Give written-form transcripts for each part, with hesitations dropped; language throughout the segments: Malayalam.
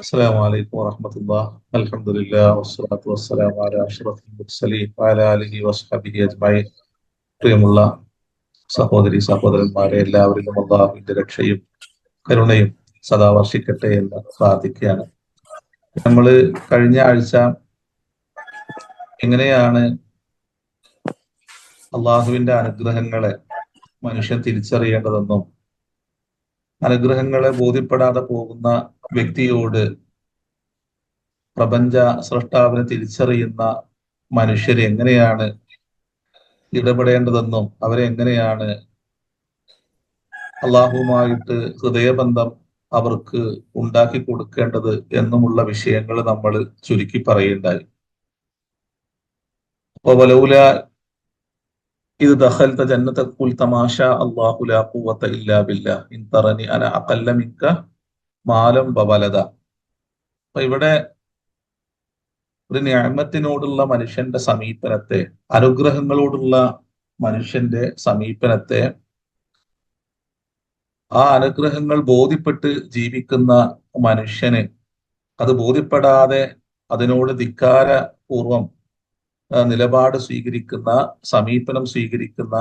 السلام عليكم ورحمة الله. الحمد لله والصلاة والسلام على أشرف المرسلين وعلى آله وصحبه أجمعين. പ്രിയമുള്ള സഹോദരി സഹോദരന്മാരെ, എല്ലാവരിലും അള്ളാഹുവിന്റെ രക്ഷയും കരുണയും സദാ വർഷിക്കട്ടെ എന്ന് പ്രാർത്ഥിക്കുകയാണ്. നമ്മള് കഴിഞ്ഞ ആഴ്ച എങ്ങനെയാണ് അള്ളാഹുവിന്റെ അനുഗ്രഹങ്ങളെ മനുഷ്യൻ തിരിച്ചറിയേണ്ടതെന്നും അനുഗ്രഹങ്ങളെ ബോധ്യപ്പെടാതെ പോകുന്ന വ്യക്തിയോട് പ്രപഞ്ച സൃഷ്ടാവിനെ തിരിച്ചറിയുന്ന മനുഷ്യരെ എങ്ങനെയാണ് ഇടപെടേണ്ടതെന്നും അവരെ എങ്ങനെയാണ് അള്ളാഹുവുമായിട്ട് ഹൃദയബന്ധം അവർക്ക് ഉണ്ടാക്കി കൊടുക്കേണ്ടത് എന്നുമുള്ള വിഷയങ്ങൾ നമ്മൾ ചുരുക്കി പറയുണ്ടായി. അപ്പൊ വലൗല ഇത് ദഖൽത ജന്നത ഖുൽ തമാശ അല്ലാഹു ലാ ഖുവത ഇല്ലാ ബില്ലാഹ് ഇൻ തറനി അന അഖല്ല മിൻക മാലം വവലദ. അപ്പൊ ഇവിടെ ഒരു നിഅമത്തിനോടുള്ള മനുഷ്യന്റെ സമീപനത്തെ, അനുഗ്രഹങ്ങളോടുള്ള മനുഷ്യന്റെ സമീപനത്തെ, ആ അനുഗ്രഹങ്ങൾ ബോധ്യപ്പെട്ട് ജീവിക്കുന്ന മനുഷ്യന് അത് ബോധ്യപ്പെടാതെ അതിനോട് ധിക്കാരപൂർവം നിലപാട് സ്വീകരിക്കുന്ന, സമീപനം സ്വീകരിക്കുന്ന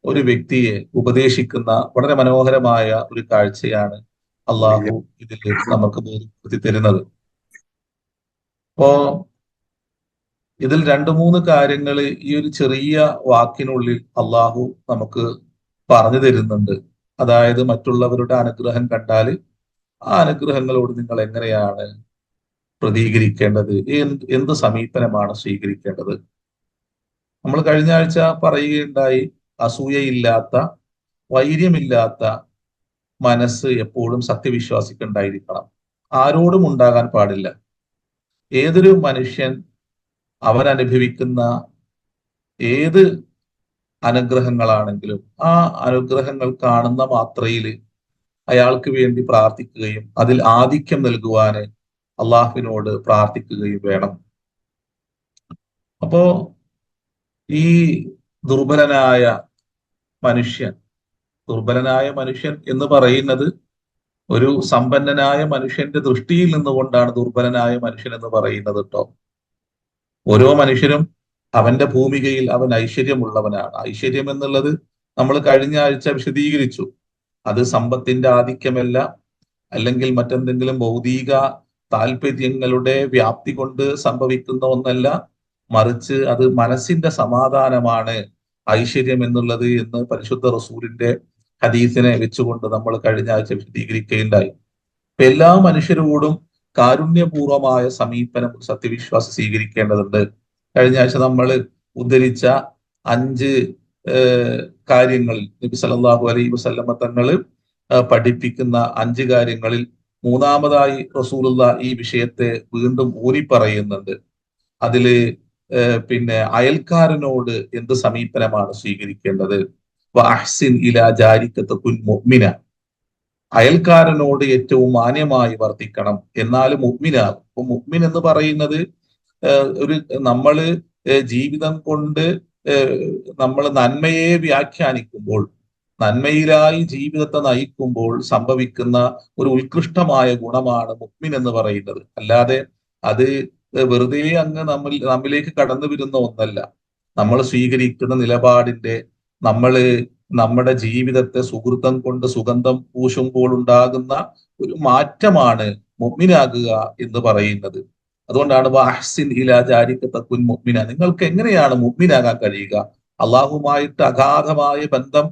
ഒരു വ്യക്തിയെ ഉപദേശിക്കുന്ന വളരെ മനോഹരമായ ഒരു കാഴ്ചയാണ് അള്ളാഹു ഇതിൽ നമുക്ക് ബോധ്യപ്പെടുത്തി തരുന്നത്. അപ്പോ ഇതിൽ 2-3 കാര്യങ്ങൾ ഈ ഒരു ചെറിയ വാക്കിനുള്ളിൽ അള്ളാഹു നമുക്ക് പറഞ്ഞു തരുന്നുണ്ട്. അതായത് മറ്റുള്ളവരുടെ അനുഗ്രഹം കണ്ടാൽ ആ അനുഗ്രഹങ്ങളോട് നിങ്ങൾ എങ്ങനെയാണ് പ്രതികരിക്കേണ്ടത്, എന്ത് സമീപനമാണ് സ്വീകരിക്കേണ്ടത്. നമ്മൾ കഴിഞ്ഞ ആഴ്ച പറയുകയുണ്ടായി, അസൂയയില്ലാത്ത, വൈര്യമില്ലാത്ത മനസ്സ് എപ്പോഴും സത്യവിശ്വാസിക്കുണ്ടായിരിക്കണം. ആരോടും ഉണ്ടാകാൻ പാടില്ല. ഏതൊരു മനുഷ്യൻ അവൻ അനുഭവിക്കുന്ന ഏത് അനുഗ്രഹങ്ങളാണെങ്കിലും ആ അനുഗ്രഹങ്ങൾ കാണുന്ന മാത്രയിൽ അയാൾക്ക് വേണ്ടി പ്രാർത്ഥിക്കുകയും അതിൽ ആധിക്യം നൽകുവാന് അള്ളാഹുവിനോട് പ്രാർത്ഥിക്കുകയും വേണം. അപ്പോ ഈ ദുർബലനായ മനുഷ്യൻ എന്ന് പറയുന്നത് ഒരു സമ്പന്നനായ മനുഷ്യന്റെ ദൃഷ്ടിയിൽ നിന്നുകൊണ്ടാണ് ദുർബലനായ മനുഷ്യൻ എന്ന് പറയുന്നത് കേട്ടോ. ഓരോ മനുഷ്യനും അവന്റെ ഭൂമികയിൽ അവൻ ഐശ്വര്യമുള്ളവനാണ്. ഐശ്വര്യം എന്നുള്ളത് നമ്മൾ കഴിഞ്ഞ ആഴ്ച വിശദീകരിച്ചു. അത് സമ്പത്തിന്റെ ആധിക്യമല്ല, അല്ലെങ്കിൽ മറ്റെന്തെങ്കിലും ഭൗതിക താല്പര്യങ്ങളുടെ വ്യാപ്തി കൊണ്ട് സംഭവിക്കുന്ന ഒന്നല്ല, മറിച്ച് അത് മനസ്സിന്റെ സമാധാനമാണ് ഐശ്വര്യം എന്നുള്ളത് എന്ന് പരിശുദ്ധ റസൂലിന്റെ ഹദീസിനെ വെച്ചുകൊണ്ട് നമ്മൾ കഴിഞ്ഞ ആഴ്ച വിശദീകരിക്കുകയുണ്ടായി. എല്ലാ മനുഷ്യരോടും കാരുണ്യപൂർവമായ സമീപനം സത്യവിശ്വാസി സ്വീകരിക്കേണ്ടതുണ്ട്. കഴിഞ്ഞ ആഴ്ച നമ്മൾ ഉദ്ധരിച്ച 5 കാര്യങ്ങളിൽ നബി സല്ലല്ലാഹു അലൈഹി വസല്ലമ തങ്ങൾ പഠിപ്പിക്കുന്ന 5 കാര്യങ്ങളിൽ 3-മതായി റസൂലുള്ള ഈ വിഷയത്തെ വീണ്ടും ഊന്നി പറയുന്നുണ്ട്. അതില് അയൽക്കാരനോട് എന്ത് സമീപനമാണ് സ്വീകരിക്കേണ്ടത്. വഅഹ്സിൻ ഇലാ ജാരിക തകുൻ മുഅ്മിന, അയൽക്കാരനോട് ഏറ്റവും മാന്യമായി വർത്തിക്കണം, എന്നാലും മുഅ്മിനാകും. അപ്പൊ മുഅ്മിൻ എന്ന് പറയുന്നത് നമ്മള് ജീവിതം കൊണ്ട് നമ്മൾ നന്മയെ വ്യാഖ്യാനിക്കുമ്പോൾ, നന്മയിലായി ജീവിതത്തെ നയിക്കുമ്പോൾ സംഭവിക്കുന്ന ഒരു ഉത്കൃഷ്ടമായ ഗുണമാണ് മുഅ്മിൻ എന്ന് പറയുന്നത്. അല്ലാതെ അത് വെറുതെ അങ്ങ് നമ്മിലേക്ക് കടന്നു വരുന്ന ഒന്നല്ല. നമ്മൾ സ്വീകരിക്കുന്ന നിലപാടിന്റെ, നമ്മുടെ ജീവിതത്തെ സുഹൃത്തം കൊണ്ട് സുഗന്ധം പൂശുമ്പോൾ ഉണ്ടാകുന്ന ഒരു മാറ്റമാണ് മുഅ്മിനാകുക എന്ന് പറയുന്നത്. അതുകൊണ്ടാണ് വഅഹ്സിൻ ഇലാ ജാരിക തകുൻ മുഅ്മിന, നിങ്ങൾക്ക് എങ്ങനെയാണ് മുഅ്മിനാകാൻ കഴിയുക? അള്ളാഹുമായിട്ട് അഗാധമായ ബന്ധം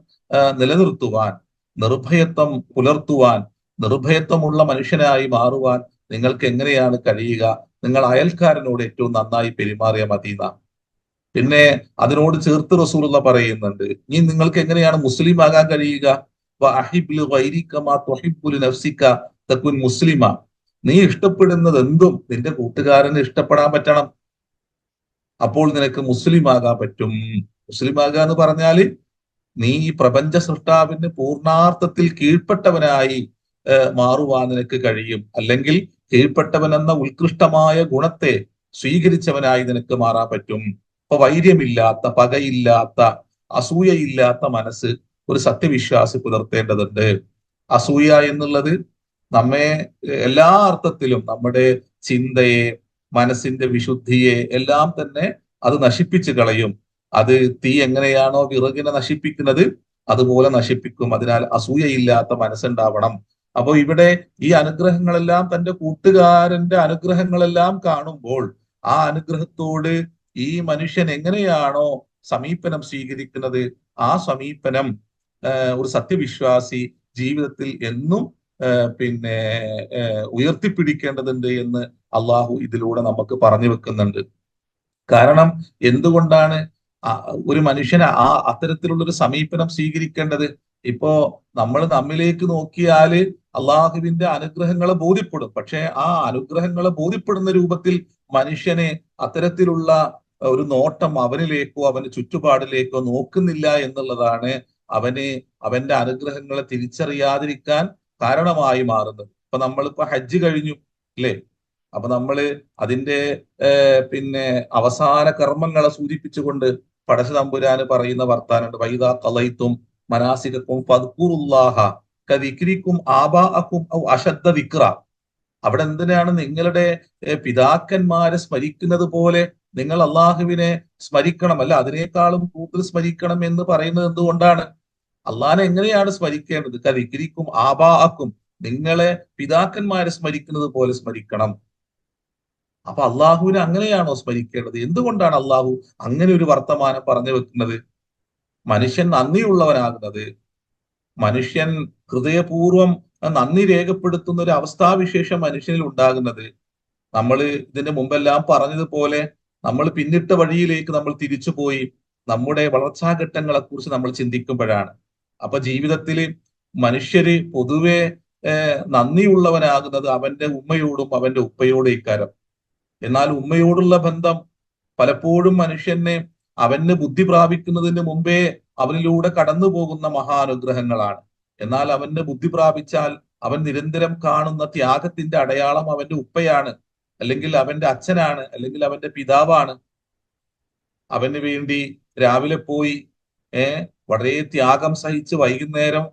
നിലനിർത്തുവാൻ, നിർഭയത്വം പുലർത്തുവാൻ, നിർഭയത്വമുള്ള മനുഷ്യനായി മാറുവാൻ നിങ്ങൾക്ക് എങ്ങനെയാണ് കഴിയുക? നിങ്ങൾ അയൽക്കാരനോട് ഏറ്റവും നന്നായി പെരുമാറിയ മദീന. പിന്നെ അതിനോട് ചേർത്ത് റസൂലുള്ള പറയുന്നുണ്ട്, ഇനി നിങ്ങൾക്ക് എങ്ങനെയാണ് മുസ്ലിം ആകാൻ കഴിയുക? മുസ്ലിമ, നീ ഇഷ്ടപ്പെടുന്നത് എന്തും നിന്റെ കൂട്ടുകാരന് ഇഷ്ടപ്പെടാൻ പറ്റണം. അപ്പോൾ നിനക്ക് മുസ്ലിം ആകാൻ പറ്റും. മുസ്ലിം ആകുക എന്ന് പറഞ്ഞാല് നീ ഈ പ്രപഞ്ച സൃഷ്ടാവിന് പൂർണാർത്ഥത്തിൽ കീഴ്പ്പെട്ടവനായി മാറുവാൻ നിനക്ക് കഴിയും. അല്ലെങ്കിൽ കീഴ്പ്പെട്ടവൻ എന്ന ഉത്കൃഷ്ടമായ ഗുണത്തെ സ്വീകരിച്ചവനായി നിനക്ക് മാറാൻ പറ്റും. അപ്പൊ വൈര്യമില്ലാത്ത, പകയില്ലാത്ത, അസൂയയില്ലാത്ത മനസ്സ് ഒരു സത്യവിശ്വാസി പുലർത്തേണ്ടതുണ്ട്. അസൂയ എന്നുള്ളത് നമ്മെ എല്ലാ അർത്ഥത്തിലും നമ്മുടെ ചിന്തയെ, മനസ്സിന്റെ വിശുദ്ധിയെ എല്ലാം തന്നെ അത് നശിപ്പിച്ചു കളയും. അത് തീ എങ്ങനെയാണോ വിറകിനെ നശിപ്പിക്കുന്നത് അതുപോലെ നശിപ്പിക്കും. അതിനാൽ അസൂയയില്ലാത്ത മനസ്സുണ്ടാവണം. അപ്പൊ ഇവിടെ ഈ അനുഗ്രഹങ്ങളെല്ലാം തന്റെ കൂട്ടുകാരന്റെ അനുഗ്രഹങ്ങളെല്ലാം കാണുമ്പോൾ ആ അനുഗ്രഹത്തോട് ഈ മനുഷ്യൻ എങ്ങനെയാണോ സമീപനം സ്വീകരിക്കുന്നത് ആ സമീപനം ഒരു സത്യവിശ്വാസി ജീവിതത്തിൽ എന്നും പിന്നെ ഉയർത്തിപ്പിടിക്കേണ്ടതുണ്ട് എന്ന് അള്ളാഹു ഇതിലൂടെ നമുക്ക് പറഞ്ഞു വെക്കുന്നുണ്ട്. കാരണം എന്തുകൊണ്ടാണ് ഒരു മനുഷ്യന് അത്തരത്തിലുള്ള ഒരു സമീപനം സ്വീകരിക്കേണ്ടത്? ഇപ്പോ നമ്മൾ നമ്മിലേക്ക് നോക്കിയാല് അള്ളാഹുവിന്റെ അനുഗ്രഹങ്ങളെ ബോധ്യപ്പെടും. പക്ഷെ ആ അനുഗ്രഹങ്ങളെ ബോധ്യപ്പെടുന്ന രൂപത്തിൽ മനുഷ്യനെ അത്തരത്തിലുള്ള ഒരു നോട്ടം അവനിലേക്കോ അവന്റെ ചുറ്റുപാടിലേക്കോ നോക്കുന്നില്ല എന്നുള്ളതാണ് അവന്റെ അനുഗ്രഹങ്ങളെ തിരിച്ചറിയാതിരിക്കാൻ കാരണമായി മാറുന്നത്. ഇപ്പൊ നമ്മളിപ്പോ ഹജ്ജ് കഴിഞ്ഞു അല്ലേ? അപ്പൊ നമ്മള് അതിന്റെ പിന്നെ അവസാന കർമ്മങ്ങളെ സൂചിപ്പിച്ചുകൊണ്ട് പടച്ച തമ്പുരാന് പറയുന്ന വർത്താനുണ്ട്. വൈദാ ഖളൈതും മനാസികക്കും ഫദ്കുറുല്ലാഹ കദിക്രിക്കും ആബാഅക്കും ഔ അശദ്ദ ദിക്റ. അവിടെ എന്തിനാണ് നിങ്ങളുടെ പിതാക്കന്മാരെ സ്മരിക്കുന്നത് പോലെ നിങ്ങൾ അള്ളാഹുവിനെ സ്മരിക്കണം, അല്ല അതിനേക്കാളും കൂടുതൽ സ്മരിക്കണം എന്ന് പറയുന്നത് എന്തുകൊണ്ടാണ്? അള്ളാഹിനെ എങ്ങനെയാണ് സ്മരിക്കേണ്ടത്? കദിക്രിക്കും ആബാഅക്കും, നിങ്ങളെ പിതാക്കന്മാരെ സ്മരിക്കുന്നത് പോലെ സ്മരിക്കണം. അപ്പൊ അള്ളാഹുവിനെ അങ്ങനെയാണോ സ്മരിക്കേണ്ടത്? എന്തുകൊണ്ടാണ് അള്ളാഹു അങ്ങനെ ഒരു വർത്തമാനം പറഞ്ഞു വെക്കുന്നത്? മനുഷ്യൻ നന്ദിയുള്ളവനാകുന്നത്, മനുഷ്യൻ ഹൃദയപൂർവം നന്ദി രേഖപ്പെടുത്തുന്ന ഒരു അവസ്ഥാവിശേഷം മനുഷ്യനിൽ ഉണ്ടാകുന്നത്, നമ്മൾ ഇതിന്റെ മുമ്പെല്ലാം പറഞ്ഞതുപോലെ നമ്മൾ പിന്നിട്ട വഴിയിലേക്ക് നമ്മൾ തിരിച്ചുപോയി നമ്മുടെ വളർച്ചാഘട്ടങ്ങളെ കുറിച്ച് നമ്മൾ ചിന്തിക്കുമ്പോഴാണ്. അപ്പൊ ജീവിതത്തിൽ മനുഷ്യര് പൊതുവെ നന്ദിയുള്ളവനാകുന്നത് അവന്റെ ഉമ്മയോടും അവന്റെ ഉപ്പയോടും ഇക്കാരം. എന്നാൽ ഉമ്മയോടുള്ള ബന്ധം പലപ്പോഴും മനുഷ്യനെ അവന് ബുദ്ധി പ്രാപിക്കുന്നതിന് മുമ്പേ അവനിലൂടെ കടന്നു പോകുന്ന മഹാനുഗ്രഹങ്ങളാണ്. എന്നാൽ അവന് ബുദ്ധി പ്രാപിച്ചാൽ അവൻ നിരന്തരം കാണുന്ന ത്യാഗത്തിന്റെ അടയാളം അവന്റെ ഉപ്പയാണ്, അല്ലെങ്കിൽ അവന്റെ അച്ഛനാണ്, അല്ലെങ്കിൽ അവന്റെ പിതാവാണ്. അവന് വേണ്ടി രാവിലെ പോയി വളരെ ത്യാഗം സഹിച്ച് വൈകുന്നേരം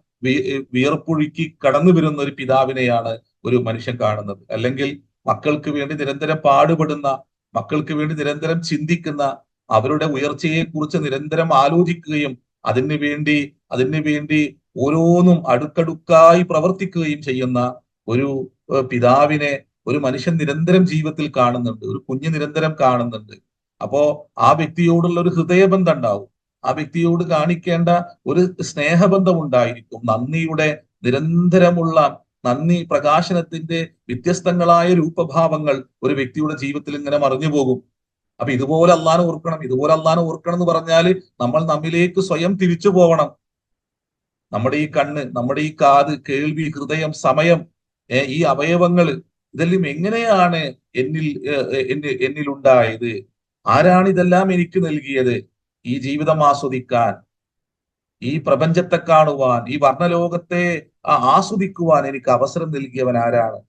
വിയർപ്പൊഴുക്കി കടന്നു വരുന്ന ഒരു പിതാവിനെയാണ് ഒരു മനുഷ്യൻ കാണുന്നത്. അല്ലെങ്കിൽ മക്കൾക്ക് വേണ്ടി നിരന്തരം പാടുപെടുന്ന, മക്കൾക്ക് വേണ്ടി നിരന്തരം ചിന്തിക്കുന്ന, അവരുടെ ഉയർച്ചയെ കുറിച്ച് നിരന്തരം ആലോചിക്കുകയും അതിനു വേണ്ടി ഓരോന്നും അടുക്കടുക്കായി പ്രവർത്തിക്കുകയും ചെയ്യുന്ന ഒരു പിതാവിനെ ഒരു മനുഷ്യൻ നിരന്തരം ജീവിതത്തിൽ കാണുന്നുണ്ട്, ഒരു കുഞ്ഞ് നിരന്തരം കാണുന്നുണ്ട്. അപ്പോ ആ വ്യക്തിയോടുള്ള ഒരു ഹൃദയബന്ധം ഉണ്ടാവും, ആ വ്യക്തിയോട് കാണിക്കേണ്ട ഒരു സ്നേഹബന്ധം ഉണ്ടായിരിക്കും. നന്ദിയുടെ നിരന്തരമുള്ള നന്ദി പ്രകാശനത്തിന്റെ വ്യത്യസ്തങ്ങളായ രൂപഭാവങ്ങൾ ഒരു വ്യക്തിയുടെ ജീവിതത്തിൽ ഇങ്ങനെ മറിഞ്ഞു പോകും. അപ്പൊ ഇതുപോലെ അള്ളാനെ ഓർക്കണം, ഇതുപോലെ അള്ളാനെ ഓർക്കണം എന്ന് പറഞ്ഞാൽ നമ്മൾ നമ്മിലേക്ക് സ്വയം തിരിച്ചു പോകണം. നമ്മുടെ ഈ കണ്ണ്, നമ്മുടെ ഈ കാത്, കേൾവി, ഹൃദയം, സമയം, ഈ അവയവങ്ങൾ, ഇതെല്ലാം എങ്ങനെയാണ് എന്നിലുണ്ടായത്? ആരാണ് ഇതെല്ലാം എനിക്ക് നൽകിയത്? ഈ ജീവിതം ആസ്വദിക്കാൻ, ഈ പ്രപഞ്ചത്തെ കാണുവാൻ, ഈ വർണ്ണലോകത്തെ ആസ്വദിക്കുവാൻ എനിക്ക് അവസരം നൽകിയവൻ ആരാണ്?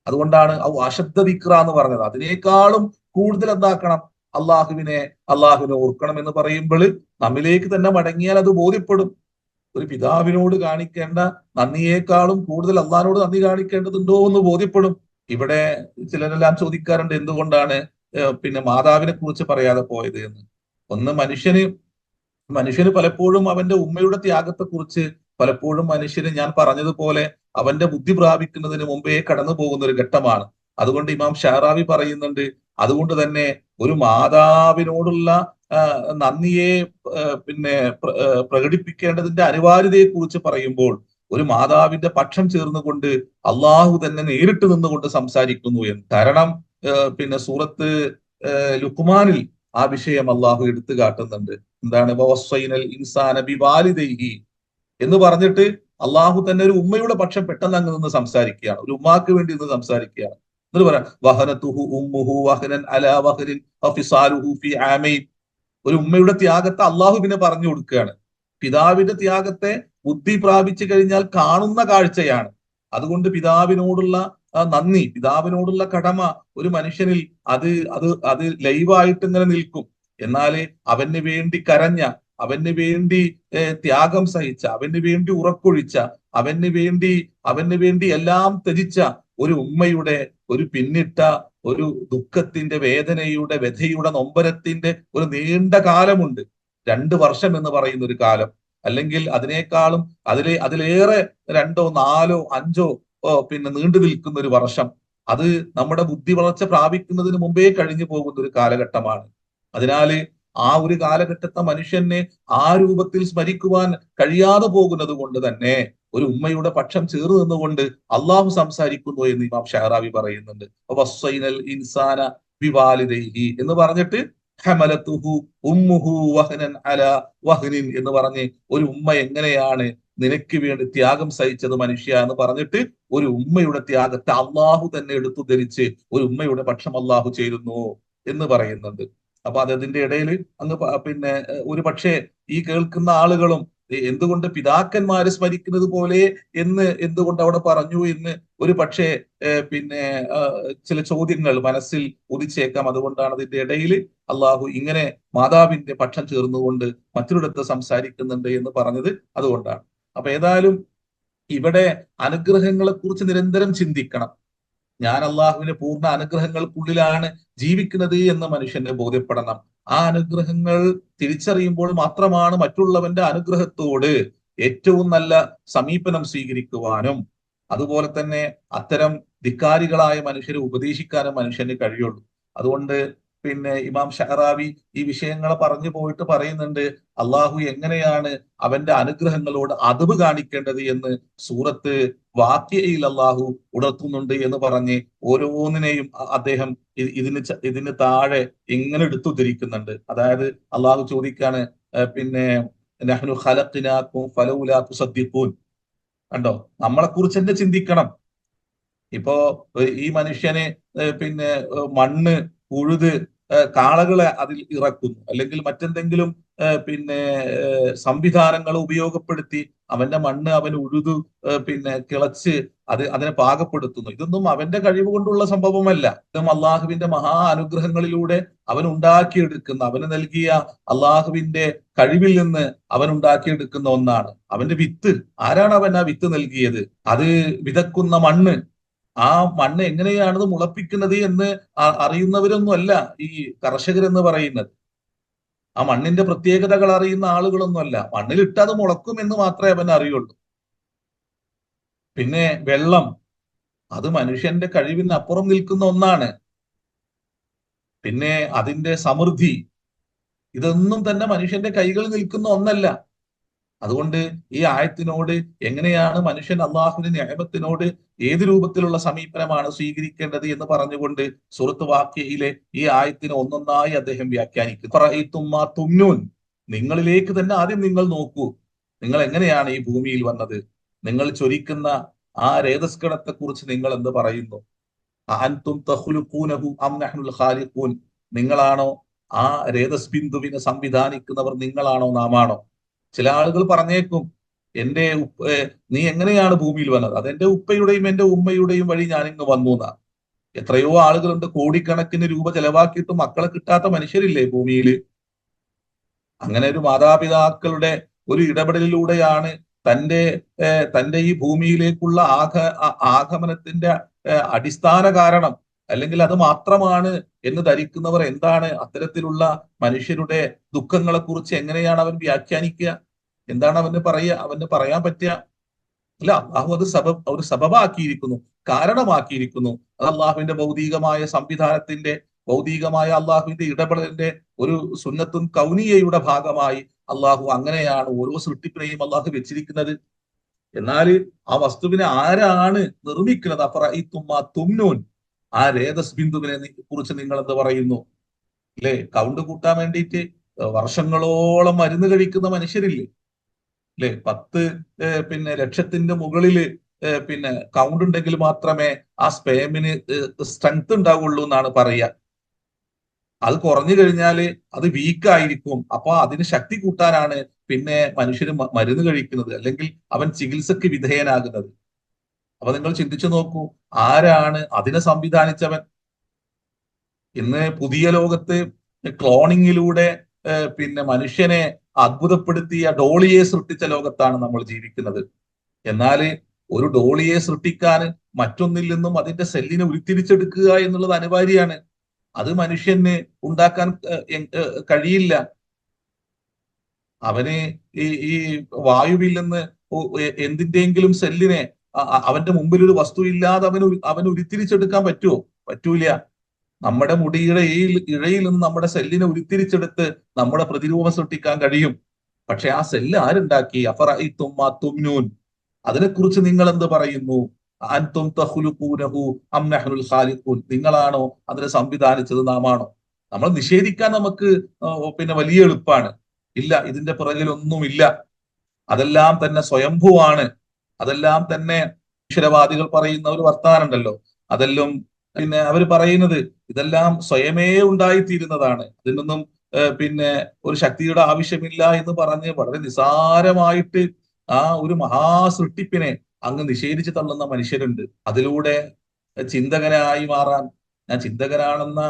അതുകൊണ്ടാണ് അശബ്ദ ദിക്റ എന്ന് പറഞ്ഞത്. അതിനേക്കാളും കൂടുതൽ എന്താക്കണം? അള്ളാഹുവിനെ ഓർക്കണം എന്ന് പറയുമ്പോൾ നമ്മിലേക്ക് തന്നെ മടങ്ങിയാൽ അത് ബോധ്യപ്പെടും. ഒരു പിതാവിനോട് കാണിക്കേണ്ട നന്ദിയേക്കാളും കൂടുതൽ അള്ളാഹിനോട് നന്ദി കാണിക്കേണ്ടതുണ്ടോ എന്ന് ബോധ്യപ്പെടും. ഇവിടെ ചിലരെല്ലാം ചോദിക്കാറുണ്ട് എന്തുകൊണ്ടാണ് പിന്നെ മാതാവിനെ കുറിച്ച് പറയാതെ പോയത് എന്ന്. ഒന്ന്, മനുഷ്യന് പലപ്പോഴും അവന്റെ ഉമ്മയുടെ ത്യാഗത്തെക്കുറിച്ച് പലപ്പോഴും മനുഷ്യന്, ഞാൻ പറഞ്ഞതുപോലെ, അവന്റെ ബുദ്ധി പ്രാപിക്കുന്നതിന് മുമ്പേ കടന്നു പോകുന്ന ഒരു ഘട്ടമാണ്. അതുകൊണ്ട് ഇമാം ഷാറാവി പറയുന്നുണ്ട്, അതുകൊണ്ട് തന്നെ ഒരു മാതാവിനോടുള്ള നന്ദിയെ പിന്നെ പ്രകടിപ്പിക്കേണ്ടതിന്റെ അനിവാര്യതയെ കുറിച്ച് പറയുമ്പോൾ ഒരു മാതാവിന്റെ പക്ഷം ചേർന്നുകൊണ്ട് അള്ളാഹു തന്നെ നേരിട്ട് നിന്നുകൊണ്ട് സംസാരിക്കുന്നു എന്ന്. കാരണം പിന്നെ സൂറത്ത് ലുക്മാനിൽ ആ വിഷയം അള്ളാഹു എടുത്തു കാട്ടുന്നുണ്ട്. എന്താണ്? ഇൻസാന ബിവാലിദൈഹി എന്ന് പറഞ്ഞിട്ട് അള്ളാഹു തന്നെ ഒരു ഉമ്മയുടെ പക്ഷം പെട്ടെന്ന് അങ്ങ് നിന്ന് സംസാരിക്കുകയാണ്, ഒരു ഉമ്മാക്ക് വേണ്ടി നിന്ന് സംസാരിക്കുകയാണ്. എന്നിട്ട് പറയാം വഹനതുഹു ഉമ്മുഹു വഹനൻ അലാ വഹനിൻ വഫിസാലുഹു ഫി ആമൈൻ. ഒരു ഉമ്മയുടെ ത്യാഗത്തെ അള്ളാഹു പിന്നെ പറഞ്ഞു കൊടുക്കുകയാണ്. പിതാവിന്റെ ത്യാഗത്തെ ബുദ്ധി പ്രാപിച്ചു കഴിഞ്ഞാൽ കാണുന്ന കാഴ്ചയാണ്. അതുകൊണ്ട് പിതാവിനോടുള്ള നന്ദി, പിതാവിനോടുള്ള കടമ ഒരു മനുഷ്യനിൽ അത് ലൈവായിട്ട് ഇങ്ങനെ നിൽക്കും. എന്നാല് അവന് വേണ്ടി കരഞ്ഞ, അവന് വേണ്ടി ത്യാഗം സഹിച്ച, അവന് വേണ്ടി ഉറക്കൊഴിച്ച, അവന് വേണ്ടി എല്ലാം ത്യജിച്ച ഒരു ഉമ്മയുടെ ഒരു പിന്നിട്ട ഒരു ദുഃഖത്തിന്റെ, വേദനയുടെ, വ്യഥയുടെ, നൊമ്പരത്തിന്റെ ഒരു നീണ്ട കാലമുണ്ട്. 2 വർഷം എന്ന് പറയുന്ന ഒരു കാലം, അല്ലെങ്കിൽ അതിനേക്കാളും അതിലേറെ 2, 4, 5 പിന്നെ നീണ്ടു നിൽക്കുന്ന ഒരു വർഷം. അത് നമ്മുടെ ബുദ്ധി വളർച്ച പ്രാപിക്കുന്നതിന് മുമ്പേ കഴിഞ്ഞു പോകുന്ന ഒരു കാലഘട്ടമാണ്. അതിനാല് ആ ഒരു കാലഘട്ടത്തെ മനുഷ്യനെ ആ രൂപത്തിൽ സ്മരിക്കുവാൻ കഴിയാതെ പോകുന്നത് കൊണ്ട് തന്നെ ഒരു ഉമ്മയുടെ പക്ഷം ചേർന്ന് നിന്നുകൊണ്ട് അള്ളാഹു സംസാരിക്കുന്നു എന്ന് ഇമാം ഷഹറാവി പറയുന്നുണ്ട്. വസ്സൈനൽ ഇൻസാന ബിവാലിദൈഹി എന്ന് പറഞ്ഞിട്ട് ഹമലത്തുഹു ഉമ്മുഹു വഹ്നൻ അലാ വഹ്നിൻ എന്ന് പറഞ്ഞ് ഒരു ഉമ്മ എങ്ങനെയാണ് നിനക്ക് വേണ്ടി ത്യാഗം സഹിച്ചത് മനുഷ്യ എന്ന് പറഞ്ഞിട്ട് ഒരു ഉമ്മയുടെ ത്യാഗത്തെ അള്ളാഹു തന്നെ എടുത്തു ധരിച്ച് ഒരു ഉമ്മയുടെ പക്ഷം അള്ളാഹു ചേരുന്നു എന്ന് പറയുന്നുണ്ട്. അപ്പൊ അതിന്റെ ഇടയിൽ അങ്ങ് പിന്നെ ഒരു പക്ഷേ ഈ കേൾക്കുന്ന ആളുകളും എന്തുകൊണ്ട് പിതാക്കന്മാരെ സ്മരിക്കുന്നത് പോലെ എന്ന് എന്തുകൊണ്ട് അവിടെ പറഞ്ഞു എന്ന് ഒരു പക്ഷേ പിന്നെ ചില ചോദ്യങ്ങൾ മനസ്സിൽ ഉദിച്ചേക്കാം. അതുകൊണ്ടാണ് അതിന്റെ ഇടയിൽ അള്ളാഹു ഇങ്ങനെ മാതാവിന്റെ പക്ഷം ചേർന്നുകൊണ്ട് മറ്റൊരിടത്ത് സംസാരിക്കുന്നുണ്ട് എന്ന് പറഞ്ഞത് അതുകൊണ്ടാണ്. അപ്പൊ ഏതായാലും ഇവിടെ അനുഗ്രഹങ്ങളെ കുറിച്ച് നിരന്തരം ചിന്തിക്കണം. ഞാൻ അള്ളാഹുവിന്റെ പൂർണ്ണ അനുഗ്രഹങ്ങൾക്കുള്ളിലാണ് ജീവിക്കുന്നത് എന്ന് മനുഷ്യനെ ബോധ്യപ്പെടണം. ആ അനുഗ്രഹങ്ങൾ തിരിച്ചറിയുമ്പോൾ മാത്രമാണ് മറ്റുള്ളവന്റെ അനുഗ്രഹത്തോട് ഏറ്റവും നല്ല സമീപനം സ്വീകരിക്കുവാനും അതുപോലെ തന്നെ അത്തരം ധിക്കാരികളായ മനുഷ്യരെ ഉപദേശിക്കാനും മനുഷ്യന് കഴിയുള്ളൂ. അതുകൊണ്ട് പിന്നെ ഇമാം ഷഹറാവി ഈ വിഷയങ്ങളെ പറഞ്ഞു പോയിട്ട് പറയുന്നുണ്ട്, അള്ളാഹു എങ്ങനെയാണ് അവന്റെ അനുഗ്രഹങ്ങളോട് അദബ് കാണിക്കേണ്ടത് എന്ന് സൂറത്ത് വാഖിയയിൽ അള്ളാഹു ഉണർത്തുന്നുണ്ട് എന്ന് പറഞ്ഞ് ഓരോന്നിനെയും അദ്ദേഹം ഇതിന് താഴെ ഇങ്ങനെ എടുത്തുദ്ധരിക്കുന്നുണ്ട്. അതായത് അള്ളാഹു ചോദിക്കാണ് പിന്നെ നഹ്നു ഖലഖ്നാകും ഫലൗലാ തുസദ്ദിഖൂൻ. കണ്ടോ, നമ്മളെ കുറിച്ച് തന്നെ ചിന്തിക്കണം. ഇപ്പോ ഈ മനുഷ്യനെ പിന്നെ മണ്ണ് ഉഴുത് കാളകളെ അതിൽ ഇറക്കുന്നു, അല്ലെങ്കിൽ മറ്റെന്തെങ്കിലും പിന്നെ സംവിധാനങ്ങൾ ഉപയോഗപ്പെടുത്തി അവന്റെ മണ്ണ് അവൻ ഉഴുതു പിന്നെ കിളച്ച് അതിനെ പാകപ്പെടുത്തുന്നു. ഇതൊന്നും അവന്റെ കഴിവ് കൊണ്ടുള്ള സംഭവമല്ല. ഇതും അള്ളാഹുവിന്റെ മഹാ അനുഗ്രഹങ്ങളിലൂടെ അവൻ ഉണ്ടാക്കിയെടുക്കുന്ന, അവന് നൽകിയ അള്ളാഹുവിന്റെ കഴിവിൽ നിന്ന് അവൻ ഉണ്ടാക്കിയെടുക്കുന്ന ഒന്നാണ്. അവന്റെ വിത്ത്, ആരാണ് അവൻ ആ വിത്ത് നൽകിയത്? അത് വിതക്കുന്ന മണ്ണ്, ആ മണ്ണ് എങ്ങനെയാണത് മുളപ്പിക്കുന്നത് എന്ന് അറിയുന്നവരൊന്നുമല്ല ഈ കർഷകരെന്ന് പറയുന്നത്. ആ മണ്ണിന്റെ പ്രത്യേകതകൾ അറിയുന്ന ആളുകളൊന്നുമല്ല. മണ്ണിലിട്ട് അത് മുളക്കും എന്ന് മാത്രമേ അവൻ അറിയുള്ളൂ. പിന്നെ വെള്ളം, അത് മനുഷ്യന്റെ കഴിവിന് അപ്പുറം നിൽക്കുന്ന ഒന്നാണ്. പിന്നെ അതിന്റെ സമൃദ്ധി, ഇതൊന്നും തന്നെ മനുഷ്യന്റെ കൈകളിൽ നിൽക്കുന്ന ഒന്നല്ല. അതുകൊണ്ട് ഈ ആയത്തിനോട് എങ്ങനെയാണ് മനുഷ്യൻ അള്ളാഹുവിന്റെ നിഅമത്തിനോട് ഏത് രൂപത്തിലുള്ള സമീപനമാണ് സ്വീകരിക്കേണ്ടത് എന്ന് പറഞ്ഞുകൊണ്ട് സൂറത്ത് വാഖിയയിലെ ഈ ആയത്തിനെ ഒന്നൊന്നായി അദ്ദേഹം വ്യാഖ്യാനിക്കുന്നു. നിങ്ങളിലേക്ക് തന്നെ ആദ്യം നിങ്ങൾ നോക്കൂ, നിങ്ങൾ എങ്ങനെയാണ് ഈ ഭൂമിയിൽ വന്നത്? നിങ്ങൾ ചൊരിക്കുന്ന ആ രേതസ്കണത്തെ കുറിച്ച് നിങ്ങൾ എന്ത് പറയുന്നു? അഅൻതും തഖ്ലുഖൂനഹു അം നഹ്നുൽ ഖാലിഖൂൻ. നിങ്ങളാണോ ആ രേതസ് ബിന്ദുവിനെ സംവിധാനിക്കുന്നവർ? നിങ്ങളാണോ നാമാണോ? ചില ആളുകൾ പറഞ്ഞേക്കും, നീ എങ്ങനെയാണ് ഭൂമിയിൽ വന്നത്? അതെന്റെ ഉപ്പയുടെയും എന്റെ ഉമ്മയുടെയും വഴി ഞാൻ ഇങ്ങ് വന്നു എന്നാ. എത്രയോ ആളുകളുണ്ട്, കോടിക്കണക്കിന് രൂപ ചെലവാക്കിയിട്ട് മക്കളെ കിട്ടാത്ത മനുഷ്യരില്ലേ ഭൂമിയിൽ? അങ്ങനെ ഒരു മാതാപിതാക്കളുടെ ഒരു ഇടപെടലിലൂടെയാണ് തന്റെ ഈ ഭൂമിയിലേക്കുള്ള ആഗമനത്തിന്റെ അടിസ്ഥാന കാരണം, അല്ലെങ്കിൽ അത് മാത്രമാണ് എന്ന് ധരിക്കുന്നവർ എന്താണ് അത്തരത്തിലുള്ള മനുഷ്യരുടെ ദുഃഖങ്ങളെ കുറിച്ച് എങ്ങനെയാണ് അവൻ വ്യാഖ്യാനിക്കുക? എന്താണ് അവന് പറയാൻ പറ്റുക? അല്ല, അള്ളാഹു അത് ഒരു സബബാക്കിയിരിക്കുന്നു, കാരണമാക്കിയിരിക്കുന്നു. അത് അള്ളാഹുവിന്റെ ഭൗതികമായ സംവിധാനത്തിന്റെ, ഭൗതികമായ അള്ളാഹുവിന്റെ ഇടപെടലിന്റെ ഒരു സുന്നത്തും കൗനിയയുടെ ഭാഗമായി അള്ളാഹു അങ്ങനെയാണ് ഓരോ സൃഷ്ടിപ്പിനെയും അള്ളാഹു വെച്ചിരിക്കുന്നത്. എന്നാൽ ആ വസ്തുവിനെ ആരാണ് നിർമ്മിക്കുന്നത്? തുമ്നൂൻ, ആ രേതസ് ബിന്ദുവിനെ കുറിച്ച് നിങ്ങൾ എന്ത് പറയുന്നു? അല്ലെ, കൗണ്ട് കൂട്ടാൻ വേണ്ടിയിട്ട് വർഷങ്ങളോളം മരുന്ന് കഴിക്കുന്ന മനുഷ്യരില്ലേ? അല്ലെ, 10 ലക്ഷത്തിന്റെ മുകളില് പിന്നെ കൗണ്ട് ഉണ്ടെങ്കിൽ മാത്രമേ ആ സ്പേമിന് സ്ട്രെങ്ത് ഉണ്ടാവുള്ളൂ എന്നാണ് പറയുക. അത് കുറഞ്ഞു കഴിഞ്ഞാല് അത് വീക്കായിരിക്കും. അപ്പൊ അതിന് ശക്തി കൂട്ടാനാണ് പിന്നെ മനുഷ്യര് മരുന്ന് കഴിക്കുന്നത്, അല്ലെങ്കിൽ അവൻ ചികിത്സക്ക് വിധേയനാകുന്നത്. അപ്പൊ നിങ്ങൾ ചിന്തിച്ചു നോക്കൂ, ആരാണ് അതിനെ സംവിധാനിച്ചവൻ? ഇന്ന് പുതിയ ലോകത്ത് ക്ലോണിങ്ങിലൂടെ പിന്നെ മനുഷ്യനെ അത്ഭുതപ്പെടുത്തിയ ഡോളിയെ സൃഷ്ടിച്ച ലോകത്താണ് നമ്മൾ ജീവിക്കുന്നത്. എന്നാല് ഒരു ഡോളിയെ സൃഷ്ടിക്കാൻ മറ്റൊന്നിൽ നിന്നും അതിന്റെ സെല്ലിനെ ഉരുത്തിരിച്ചെടുക്കുക എന്നുള്ളത് അനിവാര്യമാണ്. അത് മനുഷ്യന് ഉണ്ടാക്കാൻ കഴിയില്ല. അവന് ഈ വായുവിൽ നിന്ന് എന്തിന്റെയെങ്കിലും സെല്ലിനെ അവന്റെ മുമ്പിൽ ഒരു വസ്തു ഇല്ലാതെ അവന് ഉരുത്തിരിച്ചെടുക്കാൻ പറ്റുമോ? പറ്റൂല. നമ്മുടെ മുടിയുടെ ഇഴയിൽ നിന്ന് നമ്മുടെ സെല്ലിനെ ഉരുത്തിരിച്ചെടുത്ത് നമ്മുടെ പ്രതിരൂപം സൃഷ്ടിക്കാൻ കഴിയും. പക്ഷെ ആ സെല്ല് ആരുണ്ടാക്കി? അഫറഅയ്തും മാ തുംനൂൻ, അതിനെക്കുറിച്ച് നിങ്ങൾ എന്ത് പറയുന്നു? അൻതും തഖ്ലുഖൂനഹു അം നഹ്നുൽ ഖാലിഖൂൻ, നിങ്ങളാണോ അതിനെ സംവിധാനിച്ചത്, നാമാണോ? നമ്മൾ നിഷേധിക്കാൻ നമുക്ക് പിന്നെ വലിയ എളുപ്പമാണ്. ഇല്ല, ഇതിന്റെ പിറകിലൊന്നുമില്ല, അതെല്ലാം തന്നെ സ്വയംഭൂവാണ്, അതെല്ലാം തന്നെ ഈശ്വരവാദികൾ പറയുന്ന ഒരു വർത്താനുണ്ടല്ലോ, അതെല്ലാം പിന്നെ അവർ പറയുന്നത് ഇതെല്ലാം സ്വയമേ ഉണ്ടായിത്തീരുന്നതാണ്, ഇതിനൊന്നും പിന്നെ ഒരു ശക്തിയുടെ ആവശ്യമില്ല എന്ന് പറഞ്ഞ് വളരെ നിസാരമായിട്ട് ആ ഒരു മഹാസൃഷ്ടിപ്പിനെ അങ്ങ് നിഷേധിച്ച് തള്ളുന്ന മനുഷ്യരുണ്ട്. അതിലൂടെ ചിന്തകനായി മാറാൻ, ഞാൻ ചിന്തകനാണെന്ന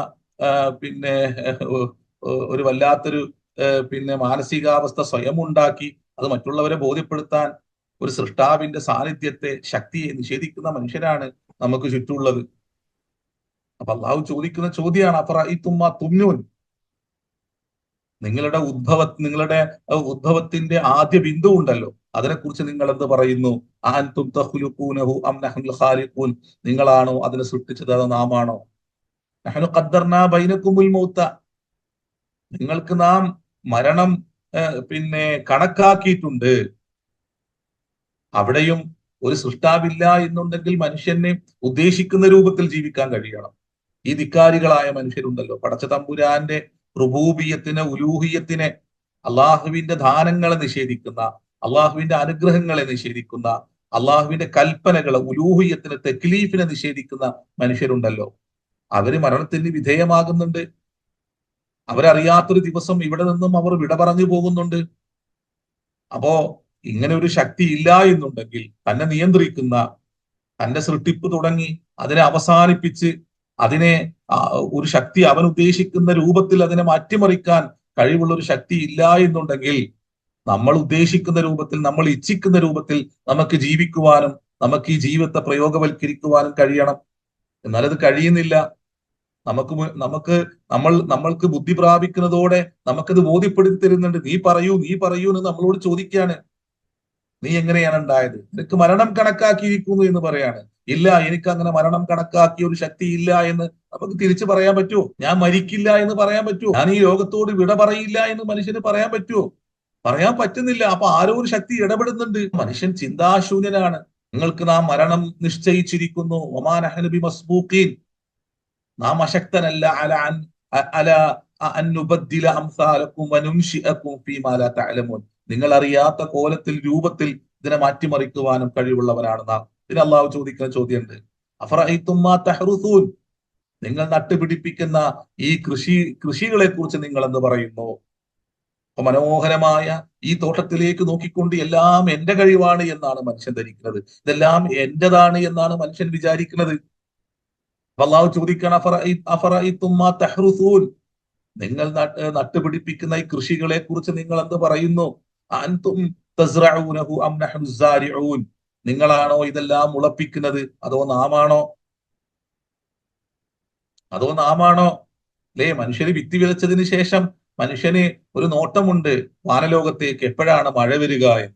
പിന്നെ ഒരു വല്ലാത്തൊരു പിന്നെ മാനസികാവസ്ഥ സ്വയം ഉണ്ടാക്കി അത് മറ്റുള്ളവരെ ബോധ്യപ്പെടുത്താൻ ഒരു സൃഷ്ടാവിന്റെ സാന്നിധ്യത്തെ, ശക്തിയെ നിഷേധിക്കുന്ന മനുഷ്യരാണ് നമുക്ക് ചുറ്റുമുള്ളത്. അപ്പൊ അള്ളാഹു ചോദിക്കുന്ന ചോദ്യമാണ് അഫറഅയ്തും മാ തുംനൂൻ, നിങ്ങളുടെ ഉദ്ഭവത്തിന്റെ ആദ്യ ബിന്ദു ഉണ്ടല്ലോ, അതിനെക്കുറിച്ച് നിങ്ങൾ എന്ത് പറയുന്നു? അൻതും തഖ്ലുഖൂനഹു അം നഹ്നുൽ ഖാലിഖൂൻ, നിങ്ങളാണോ അതിനെ സൃഷ്ടിച്ചത്, അതോ നാമാണോ? നഹ്നു ഖദ്ദർനാ ബൈനകുമുൽ മൗത, നിങ്ങൾക്ക് നാം മരണം പിന്നെ കണക്കാക്കിയിട്ടുണ്ട്. അവിടെയും ഒരു സൃഷ്ടാവില്ല എന്നുണ്ടെങ്കിൽ മനുഷ്യനെ ഉദ്ദേശിക്കുന്ന രൂപത്തിൽ ജീവിക്കാൻ കഴിയണം. ഈ ധിക്കാരികളായ മനുഷ്യരുണ്ടല്ലോ, പടച്ച തമ്പുരാന്റെ റുബൂബിയത്തിനെ, ഉലൂഹിയത്തിനെ, അള്ളാഹുവിന്റെ ദാനങ്ങളെ നിഷേധിക്കുന്ന, അള്ളാഹുവിന്റെ അനുഗ്രഹങ്ങളെ നിഷേധിക്കുന്ന, അള്ളാഹുവിന്റെ കൽപ്പനകളെ, ഉലൂഹിയത്തിന്, തെക്ലീഫിനെ നിഷേധിക്കുന്ന മനുഷ്യരുണ്ടല്ലോ, അവര് മരണത്തിന് വിധേയമാകുന്നുണ്ട്. അവരറിയാത്തൊരു ദിവസം ഇവിടെ നിന്നും അവർ വിട പറഞ്ഞു പോകുന്നുണ്ട്. അപ്പോ ഇങ്ങനെ ഒരു ശക്തി ഇല്ല എന്നുണ്ടെങ്കിൽ തന്നെ നിയന്ത്രിക്കുന്ന, തന്റെ സൃഷ്ടിപ്പ് തുടങ്ങി അതിനെ അവസാനിപ്പിച്ച് അതിനെ ഒരു ശക്തി അവൻ ഉദ്ദേശിക്കുന്ന രൂപത്തിൽ അതിനെ മാറ്റിമറിക്കാൻ കഴിവുള്ള ഒരു ശക്തി ഇല്ല എന്നുണ്ടെങ്കിൽ നമ്മൾ ഉദ്ദേശിക്കുന്ന രൂപത്തിൽ, നമ്മൾ ഇച്ഛിക്കുന്ന രൂപത്തിൽ നമുക്ക് ജീവിക്കുവാനും നമുക്ക് ഈ ജീവിതത്തെ പ്രയോഗവൽക്കരിക്കുവാനും കഴിയണം. എന്നാലത് കഴിയുന്നില്ല. നമ്മൾക്ക് ബുദ്ധി പ്രാപിക്കുന്നതോടെ നമുക്കത് ബോധ്യപ്പെടുത്തി തരുന്നുണ്ട്. നീ പറയൂ എന്ന് നമ്മളോട് ചോദിക്കുകയാണ്. നീ എങ്ങനെയാണ് ഉണ്ടായത്? നിനക്ക് മരണം കണക്കാക്കിയിരിക്കുന്നു എന്ന് പറയാണ്. ഇല്ല, എനിക്ക് അങ്ങനെ മരണം കണക്കാക്കിയ ഒരു ശക്തി ഇല്ല എന്ന് നമുക്ക് തിരിച്ചു പറയാൻ പറ്റുമോ? ഞാൻ മരിക്കില്ല എന്ന് പറയാൻ പറ്റുമോ? ഞാൻ ഈ ലോകത്തോട് വിട പറയില്ല എന്ന് മനുഷ്യന് പറയാൻ പറ്റുമോ? പറയാൻ പറ്റുന്നില്ല. അപ്പൊ ആരോ ഒരു ശക്തി ഇടപെടുന്നുണ്ട്. മനുഷ്യൻ ചിന്താശൂന്യനാണ്. നിങ്ങൾക്ക് നാം മരണം നിശ്ചയിച്ചിരിക്കുന്നു. ഒമാ നഹ്നു ബിമസ്ബൂഖീൻ, നാം അശക്തനല്ല അല അൻ നുബദ്ദില അംസാലക്കും വനുൻശിഅക്കും ഫീമാ ലാ തഅലമൂൻ, നിങ്ങൾ അറിയാത്ത കോലത്തിൽ, രൂപത്തിൽ ഇതിനെ മാറ്റിമറിക്കുവാനും കഴിവുള്ളവനാണ് നാം. ഇതിന് അള്ളാഹു ചോദിക്കുന്ന ചോദ്യമുണ്ട്, അഫറഅയ്തും മാ തഹ്റുസൂൻ, നിങ്ങൾ നട്ടുപിടിപ്പിക്കുന്ന ഈ കൃഷികളെ കുറിച്ച് നിങ്ങൾ എന്ത് പറയുന്നു? അപ്പൊ മനോഹരമായ ഈ തോട്ടത്തിലേക്ക് നോക്കിക്കൊണ്ട് എല്ലാം എന്റെ കഴിവാണ് എന്നാണ് മനുഷ്യൻ ധരിക്കുന്നത്. ഇതെല്ലാം എന്റേതാണ് എന്നാണ് മനുഷ്യൻ വിചാരിക്കുന്നത്. അള്ളാഹു ചോദിക്കണം, അഫറഅയ്തും മാ തഹ്റുസൂൻ, നിങ്ങൾ നട്ടുപിടിപ്പിക്കുന്ന ഈ കൃഷികളെ കുറിച്ച് നിങ്ങൾ എന്ത് പറയുന്നു? അൻതും തസ്റഊനഹു അം നഹ്നു സാരിഊൻ, നിങ്ങളാണോ ഇതെല്ലാം മുളപ്പിക്കുന്നത്, അതോ നാമാണോ? അല്ലേ? മനുഷ്യന് വിത്തി വിതച്ചതിന് ശേഷം മനുഷ്യന് ഒരു നോട്ടമുണ്ട് വാനലോകത്തേക്ക്, എപ്പോഴാണ് മഴ വരിക എന്ന്.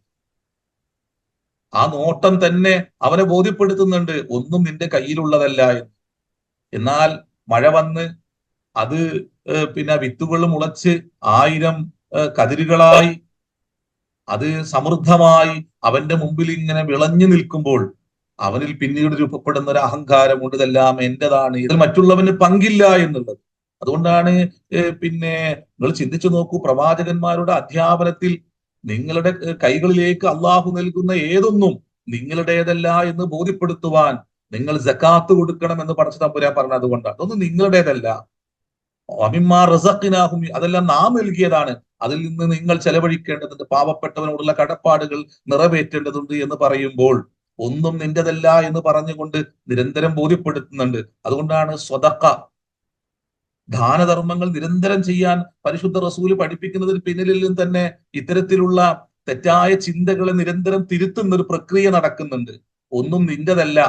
ആ നോട്ടം തന്നെ അവനെ ബോധ്യപ്പെടുത്തുന്നുണ്ട് ഒന്നും നിന്റെ കയ്യിലുള്ളതല്ല എന്ന്. എന്നാൽ മഴ വന്ന് അത് പിന്നെ വിത്തുകൾ മുളച്ച് 1000 കതിരുകളായി അത് സമൃദ്ധമായി അവന്റെ മുമ്പിൽ ഇങ്ങനെ വിളഞ്ഞു നിൽക്കുമ്പോൾ അവനിൽ പിന്നീട് രൂപപ്പെടുന്ന ഒരു അഹങ്കാരമുണ്ട്, ഇതെല്ലാം എന്റേതാണ്, ഇതിൽ മറ്റുള്ളവന് പങ്കില്ല എന്നുള്ളത്. അതുകൊണ്ടാണ് പിന്നെ നിങ്ങൾ ചിന്തിച്ചു നോക്കൂ, പ്രവാചകന്മാരുടെ അധ്യാപനത്തിൽ നിങ്ങളുടെ കൈകളിലേക്ക് അള്ളാഹു നൽകുന്ന ഏതൊന്നും നിങ്ങളുടേതല്ല എന്ന് ബോധ്യപ്പെടുത്തുവാൻ നിങ്ങൾ സക്കാത്ത് കൊടുക്കണം എന്ന് പടച്ച തമ്പുരാൻ പറഞ്ഞത് അതുകൊണ്ടാണ്. അതൊന്നും നിങ്ങളുടേതല്ല, അതെല്ലാം നാം നൽകിയതാണ്, അതിൽ നിന്ന് നിങ്ങൾ ചെലവഴിക്കേണ്ടതുണ്ട്, പാവപ്പെട്ടവനോടുള്ള കടപ്പാടുകൾ നിറവേറ്റേണ്ടതുണ്ട് എന്ന് പറയുമ്പോൾ ഒന്നും നിന്റെതല്ല എന്ന് പറഞ്ഞുകൊണ്ട് നിരന്തരം ബോധ്യപ്പെടുത്തുന്നുണ്ട്. അതുകൊണ്ടാണ് സ്വതക്ക, ദാനധർമ്മങ്ങൾ നിരന്തരം ചെയ്യാൻ പരിശുദ്ധ റസൂല് പഠിപ്പിക്കുന്നതിന് പിന്നിലും തന്നെ ഇത്തരത്തിലുള്ള തെറ്റായ ചിന്തകളെ നിരന്തരം തിരുത്തുന്ന ഒരു പ്രക്രിയ നടക്കുന്നുണ്ട്. ഒന്നും നിന്റെതല്ല,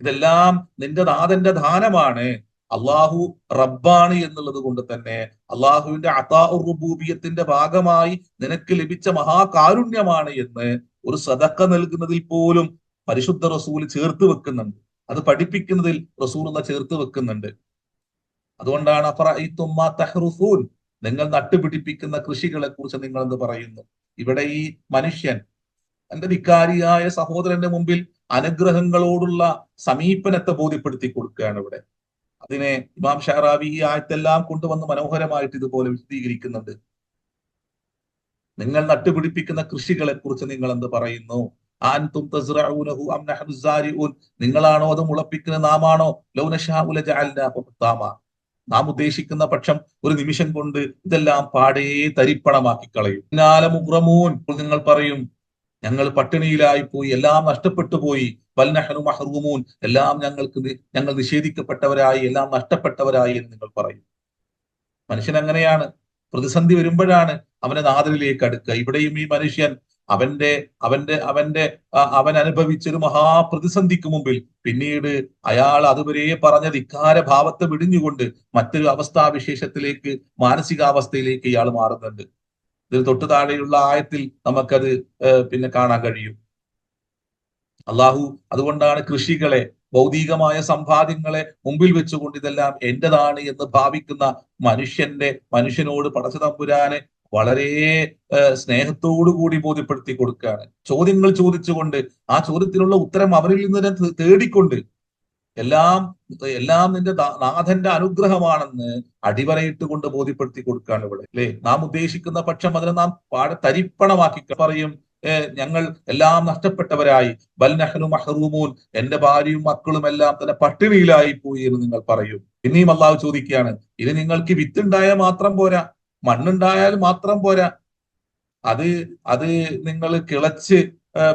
ഇതെല്ലാം നിന്റെ നാഥന്റെ ദാനമാണ്. അള്ളാഹു റബ്ബാണ് എന്നുള്ളത് കൊണ്ട് തന്നെ അള്ളാഹുവിന്റെ റുബൂബിയത്തിന്റെ ഭാഗമായി നിനക്ക് ലഭിച്ച മഹാകാരുണ്യമാണ് എന്ന് ഒരു സദഖ നൽകുന്നതിൽ പോലും പരിശുദ്ധ റസൂൽ ചേർത്ത് വെക്കുന്നുണ്ട്. അത് പഠിപ്പിക്കുന്നതിൽ റസൂൽ ചേർത്ത് വെക്കുന്നുണ്ട്. അതുകൊണ്ടാണ് തഹ്റുസൂൻ, നിങ്ങൾ നട്ടുപിടിപ്പിക്കുന്ന കൃഷികളെ കുറിച്ച് നിങ്ങൾ എന്ന് പറയുന്നു. ഇവിടെ ഈ മനുഷ്യൻ തന്റെ ധിക്കാരിയായ സഹോദരന്റെ മുമ്പിൽ അനുഗ്രഹങ്ങളോടുള്ള സമീപനത്തെ ബോധ്യപ്പെടുത്തി കൊടുക്കുകയാണ് ഇവിടെ. അതിനെ ഇമാം ഷഹറാബി ഈ ആയത്തെല്ലാം കൊണ്ടുവന്ന് മനോഹരമായിട്ട് ഇതുപോലെ വിശദീകരിക്കുന്നുണ്ട്. നിങ്ങൾ നട്ടുപിടിപ്പിക്കുന്ന കൃഷികളെ കുറിച്ച് നിങ്ങൾ എന്ത് പറയുന്നു? അൻതും തസ്റഊനഹു അം നഹ്നു സാരിഊൻ, നിങ്ങളാണോ അത് മുളപ്പിക്കുന്നത്, നാമാണോ? ലൗ നശാഉ ലജഅൽനാഹു ഹുത്താമ, നാം ഉദ്ദേശിക്കുന്ന പക്ഷം ഒരു നിമിഷം കൊണ്ട് ഇതെല്ലാം പാടേ തരിപ്പണമാക്കി കളയും. മുഗ്റമൂൻ, നിങ്ങൾ പറയും ഞങ്ങൾ പട്ടിണിയിലായി പോയി, എല്ലാം നഷ്ടപ്പെട്ടു പോയി. ബൽ നഹ്നു മഹ്റൂമൂൻ, എല്ലാം ഞങ്ങൾ നിഷേധിക്കപ്പെട്ടവരായി, എല്ലാം നഷ്ടപ്പെട്ടവരായി എന്ന് നിങ്ങൾ പറയും. മനുഷ്യൻ അങ്ങനെയാണ്. പ്രതിസന്ധി വരുമ്പോഴാണ് അവനെ നാദരിലേക്ക് അടുക്കുക. ഇവിടെയും ഈ മനുഷ്യൻ അവന്റെ അവന്റെ അവന്റെ അവൻ അനുഭവിച്ചൊരു മഹാപ്രതിസന്ധിക്ക് മുമ്പിൽ പിന്നീട് അയാൾ അതുവരെ പറഞ്ഞ ധിക്കാര ഭാവത്തെ വിടിഞ്ഞുകൊണ്ട് മറ്റൊരു അവസ്ഥാവിശേഷത്തിലേക്ക്, മാനസികാവസ്ഥയിലേക്ക് ഇയാൾ മാറുന്നുണ്ട്. ഇതിൽ തൊട്ടു താഴെയുള്ള ആയത്തിൽ നമുക്കത് പിന്നെ കാണാൻ കഴിയും. അള്ളാഹു അതുകൊണ്ടാണ് കൃഷികളെ, ഭൗതികമായ സമ്പാദ്യങ്ങളെ മുമ്പിൽ വെച്ചുകൊണ്ട് ഇതെല്ലാം എന്റേതാണ് എന്ന് ഭാവിക്കുന്ന മനുഷ്യനോട് പടച്ച തമ്പുരാനെ വളരെ സ്നേഹത്തോടു കൂടി ബോധ്യപ്പെടുത്തി കൊടുക്കുകയാണ്. ചോദ്യങ്ങൾ ചോദിച്ചുകൊണ്ട് ആ ചോദ്യത്തിനുള്ള ഉത്തരം അവരിൽ നിന്ന് തേടിക്കൊണ്ട് എല്ലാം നിന്റെ നാഥന്റെ അനുഗ്രഹമാണെന്ന് അടിവരയിട്ട് കൊണ്ട് ബോധ്യപ്പെടുത്തി കൊടുക്കുകയാണ് ഇവിടെ, അല്ലെ? നാം ഉദ്ദേശിക്കുന്ന പക്ഷം അതിനെ നാം തരിപ്പണമാക്കി പറയും, ഞങ്ങൾ എല്ലാം നഷ്ടപ്പെട്ടവരായി. ബൽ നഹ്നു മഹ്റൂമൂൻ, എന്റെ ഭാര്യയും മക്കളും എല്ലാം തന്നെ പട്ടിണിയിലായി പോയി എന്ന് നിങ്ങൾ പറയും. ഇനിയും അള്ളാഹു ചോദിക്കുകയാണ്, ഇനി നിങ്ങൾക്ക് വിത്തുണ്ടായാൽ മാത്രം പോരാ, മണ്ണുണ്ടായാൽ മാത്രം പോരാ, അത് നിങ്ങൾ കിളച്ച്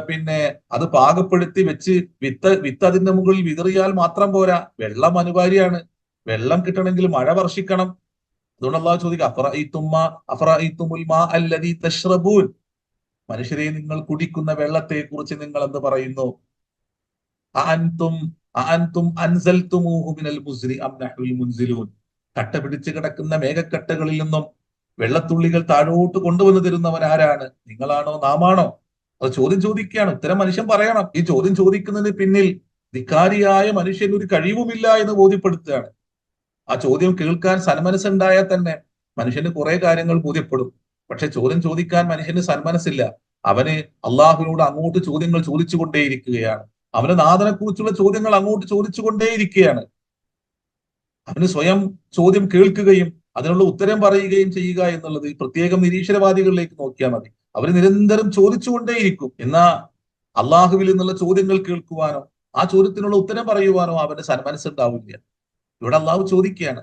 പിന്നെ അത് പാകപ്പെടുത്തി വെച്ച് വിത്ത് അതിന്റെ മുകളിൽ വിതറിയാൽ മാത്രം പോരാ, വെള്ളം അനിവാര്യമാണ്. വെള്ളം കിട്ടണമെങ്കിൽ മഴ വർഷിക്കണം. അതുകൊണ്ട് അള്ളാഹു ചോദിക്കുക, മനുഷ്യരെ നിങ്ങൾ കുടിക്കുന്ന വെള്ളത്തെ കുറിച്ച് നിങ്ങൾ എന്ത് പറയുന്നു? കട്ട പിടിച്ച് കിടക്കുന്ന മേഘക്കട്ടകളിൽ നിന്നും വെള്ളത്തുള്ളികൾ താഴോട്ട് കൊണ്ടുവന്ന് തരുന്നവൻ ആരാണ്? നിങ്ങളാണോ നാമാണോ? അത് ചോദ്യം ചോദിക്കുകയാണ്. ഉത്തരം മനുഷ്യൻ പറയണം. ഈ ചോദ്യം ചോദിക്കുന്നതിന് പിന്നിൽ ധിക്കാരിയായ മനുഷ്യൻ ഒരു കഴിവുമില്ല എന്ന് ബോധ്യപ്പെടുത്തുകയാണ്. ആ ചോദ്യം കേൾക്കാൻ സന്മനസ്സുണ്ടായാൽ തന്നെ മനുഷ്യന് കുറെ കാര്യങ്ങൾ ബോധ്യപ്പെടും. പക്ഷെ ചോദ്യം ചോദിക്കാൻ മനുഷ്യന് സന്മനസ്സില്ല. അവന് അള്ളാഹുവിനോട് അങ്ങോട്ട് ചോദ്യങ്ങൾ ചോദിച്ചുകൊണ്ടേയിരിക്കുകയാണ്. അവന് നാഥനെ കുറിച്ചുള്ള ചോദ്യങ്ങൾ അങ്ങോട്ട് ചോദിച്ചുകൊണ്ടേയിരിക്കുകയാണ്. അവന് സ്വയം ചോദ്യം കേൾക്കുകയും അതിനുള്ള ഉത്തരം പറയുകയും ചെയ്യുക എന്നുള്ളത് പ്രത്യേകം നിരീശ്വരവാദികളിലേക്ക് നോക്കിയാൽ മതി. അവർ നിരന്തരം ചോദിച്ചുകൊണ്ടേയിരിക്കും. എന്നാ അള്ളാഹുവിൽ നിന്നുള്ള ചോദ്യങ്ങൾ കേൾക്കുവാനോ ആ ചോദ്യത്തിനുള്ള ഉത്തരം പറയുവാനോ അവന്റെ സന്മനസ്സുണ്ടാവില്ല. ഇവിടെ അള്ളാഹു ചോദിക്കുകയാണ്,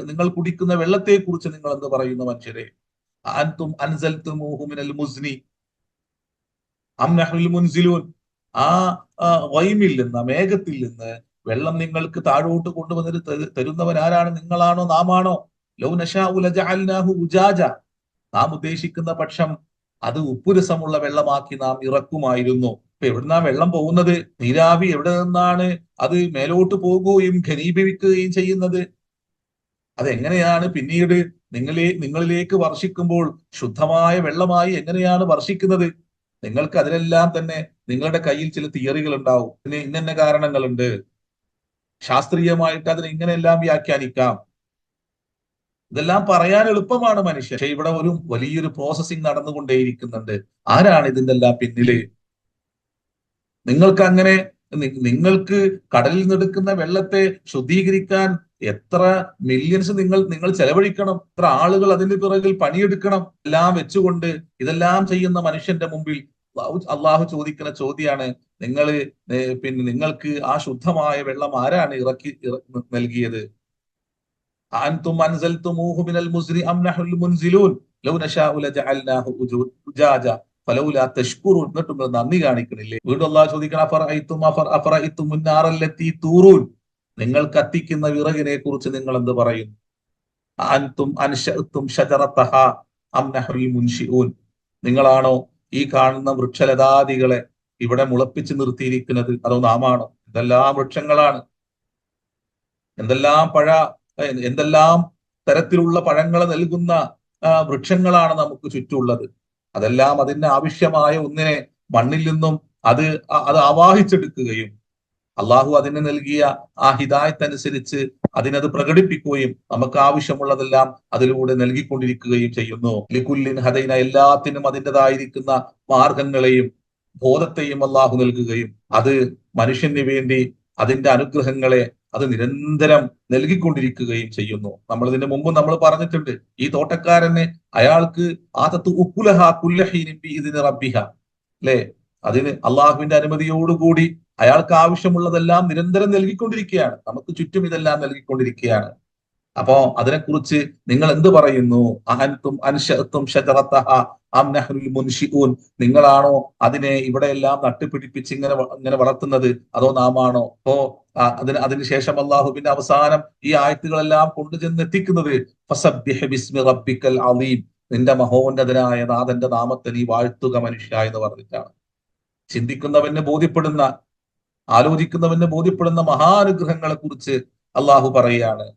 നിങ്ങൾ കുടിക്കുന്ന വെള്ളത്തെ കുറിച്ച് നിങ്ങൾ എന്ത് പറയുന്നു മനുഷ്യരെ? അൻതും അൻസൽതുമൂഹു മിനൽ മുസ്നി അം നഹ്നുൽ മുൻസിലൂൻ, ആ ഗൈമിൽ നിന്ന്, മേഘത്തിൽ നിന്ന് വെള്ളം നിങ്ങൾക്ക് താഴോട്ട് കൊണ്ടുവന്നിട്ട് തരുന്നവൻ ആരാണ്? നിങ്ങളാണോ നാമാണോ? ലൗ നശാഉ ലജഅൽനാഹു ഉജാജ, നാം ഉദ്ദേശിക്കുന്ന പക്ഷം അത് ഉപ്പുരസമുള്ള വെള്ളമാക്കി നാം ഇറക്കുമായിരുന്നു. ഇപ്പൊ എവിടുന്നാ വെള്ളം പോകുന്നത്? നീരാവി എവിടെ നിന്നാണ് അത് മേലോട്ട് പോകുകയും ഘനീഭവിക്കുകയും ചെയ്യുന്നത്? അതെങ്ങനെയാണ് പിന്നീട് നിങ്ങളിലേക്ക് വർഷിക്കുമ്പോൾ ശുദ്ധമായ വെള്ളമായി എങ്ങനെയാണ് വർഷിക്കുന്നത്? നിങ്ങൾക്ക് അതിനെല്ലാം തന്നെ നിങ്ങളുടെ കയ്യിൽ ചില തിയറികൾ ഉണ്ടാവും. ഇതിന് ഇന്ന കാരണങ്ങളുണ്ട്, ശാസ്ത്രീയമായിട്ട് അതിനെ ഇങ്ങനെയെല്ലാം വ്യാഖ്യാനിക്കാം. ഇതെല്ലാം പറയാൻ എളുപ്പമാണ് മനുഷ്യൻ. പക്ഷെ ഇവിടെ ഒരു വലിയൊരു പ്രോസസ്സിംഗ് നടന്നുകൊണ്ടേയിരിക്കുന്നുണ്ട്. ആരാണ് ഇതിന്റെ എല്ലാം പിന്നില്? നിങ്ങൾക്ക് കടലിൽ നിന്നെടുക്കുന്ന വെള്ളത്തെ ശുദ്ധീകരിക്കാൻ എത്ര മില്യൺസ് നിങ്ങൾ ചെലവഴിക്കണം, എത്ര ആളുകൾ അതിന്റെ പിറകിൽ പണിയെടുക്കണം. എല്ലാം വെച്ചുകൊണ്ട് ഇതെല്ലാം ചെയ്യുന്ന മനുഷ്യന്റെ മുമ്പിൽ അള്ളാഹു ചോദിക്കുന്ന ചോദ്യമാണ്, നിങ്ങൾക്ക് ആ ശുദ്ധമായ വെള്ളം ആരാണ് ഇറക്കി നൽകിയത്? അൻതും അൻസൽതുമൂഹു മിനൽ മുസ്നി അം നഹ്നുൽ മുൻസിലൂൻ ലൗ നശാഉ ലജഅൽനാഹു ഉജാജ ഫലൗലാ തഷ്കുറൂൻ. എന്നിട്ടും നന്ദി കാണിക്കണില്ലേ? വീണ്ടും അള്ളാഹു ചോദിക്കണം, അഫറഅയ്തും മുന്നാറല്ലത്തി തൂറൂൻ, നിങ്ങൾ കത്തിക്കുന്ന വിറകിനെ കുറിച്ച് നിങ്ങൾ എന്ത് പറയും? അൻതും അൻശഅ്തും ഷജറതഹ അം നഹ്നുൽ മുൻഷിഊൻ, നിങ്ങളാണോ ഈ കാണുന്ന വൃക്ഷലതാദികളെ ഇവിടെ മുളപ്പിച്ച് നിർത്തിയിരിക്കുന്നത്, അതോ നാമാണോ? എന്തെല്ലാം വൃക്ഷങ്ങളാണ്, എന്തെല്ലാം എന്തെല്ലാം തരത്തിലുള്ള പഴങ്ങൾ നൽകുന്ന വൃക്ഷങ്ങളാണ് നമുക്ക് ചുറ്റുമുള്ളത്. അതെല്ലാം അതിന് ആവശ്യമായ ഒന്നിനെ മണ്ണിൽ നിന്നും അത് അത് ആവാഹിച്ചെടുക്കുകയും അള്ളാഹു അതിന് നൽകിയ ആ ഹിദായത്ത് അനുസരിച്ച് അതിനത് പ്രകടിപ്പിക്കുകയും നമുക്ക് ആവശ്യമുള്ളതെല്ലാം അതിലൂടെ നൽകിക്കൊണ്ടിരിക്കുകയും ചെയ്യുന്നു. ലികുല്ലിൻ ഹദൈന, എല്ലാത്തിനും അതിൻ്റെതായിരിക്കുന്ന മാർഗങ്ങളെയും ബോധത്തെയും അള്ളാഹു നൽകുകയും അത് മനുഷ്യന് വേണ്ടി അതിന്റെ അനുഗ്രഹങ്ങളെ അത് നിരന്തരം നൽകിക്കൊണ്ടിരിക്കുകയും ചെയ്യുന്നു. നമ്മൾ ഇതിന് മുമ്പ് നമ്മൾ പറഞ്ഞിട്ടുണ്ട്, ഈ തോട്ടക്കാരന് അയാൾക്ക് ആതത്തു ഉക്കുലഹ കുല്ലഹീനിൻ ബിഇദ്നി റബ്ബിഹ, അല്ലെ, അതിന് അള്ളാഹുവിന്റെ അനുമതിയോടുകൂടി അയാൾക്ക് ആവശ്യമുള്ളതെല്ലാം നിരന്തരം നൽകിക്കൊണ്ടിരിക്കുകയാണ്. നമുക്ക് ചുറ്റും ഇതെല്ലാം നൽകിക്കൊണ്ടിരിക്കുകയാണ്. അപ്പോ അതിനെക്കുറിച്ച് നിങ്ങൾ എന്ത് പറയുന്നു? അഹൻതും അൻശഅ്തും ഷജറതഹ അം നഹ്നുൽ മുൻഷിഊൻ, നിങ്ങളാണോ അതിനെ ഇവിടെയെല്ലാം നട്ടുപിടിപ്പിച്ച് ഇങ്ങനെ വളർത്തുന്നത്, അതോ നാമാണോ? അപ്പോ അതിനുശേഷം അള്ളാഹു പിന്നെ അവസാനം ഈ ആയത്തുകളെല്ലാം കൊണ്ടുചെന്ന് എത്തിക്കുന്നത് ഫസബ്ബിഹ് ബിസ്മി റബ്ബിക്കൽ അളീം, നിന്റെ മഹോന്നതനായ നാഥന്റെ നാമത്തെ നീ വാഴ്ത്തുക മനുഷ്യ എന്ന് പറഞ്ഞിട്ടാണ്. ചിന്തിക്കുന്നവന് ബോധ്യപ്പെടുന്ന, ആലോചിക്കുന്നവന് ബോധ്യപ്പെടുന്ന മഹാനുഗ്രഹങ്ങളെ കുറിച്ച് അള്ളാഹു പറയുകയാണ്.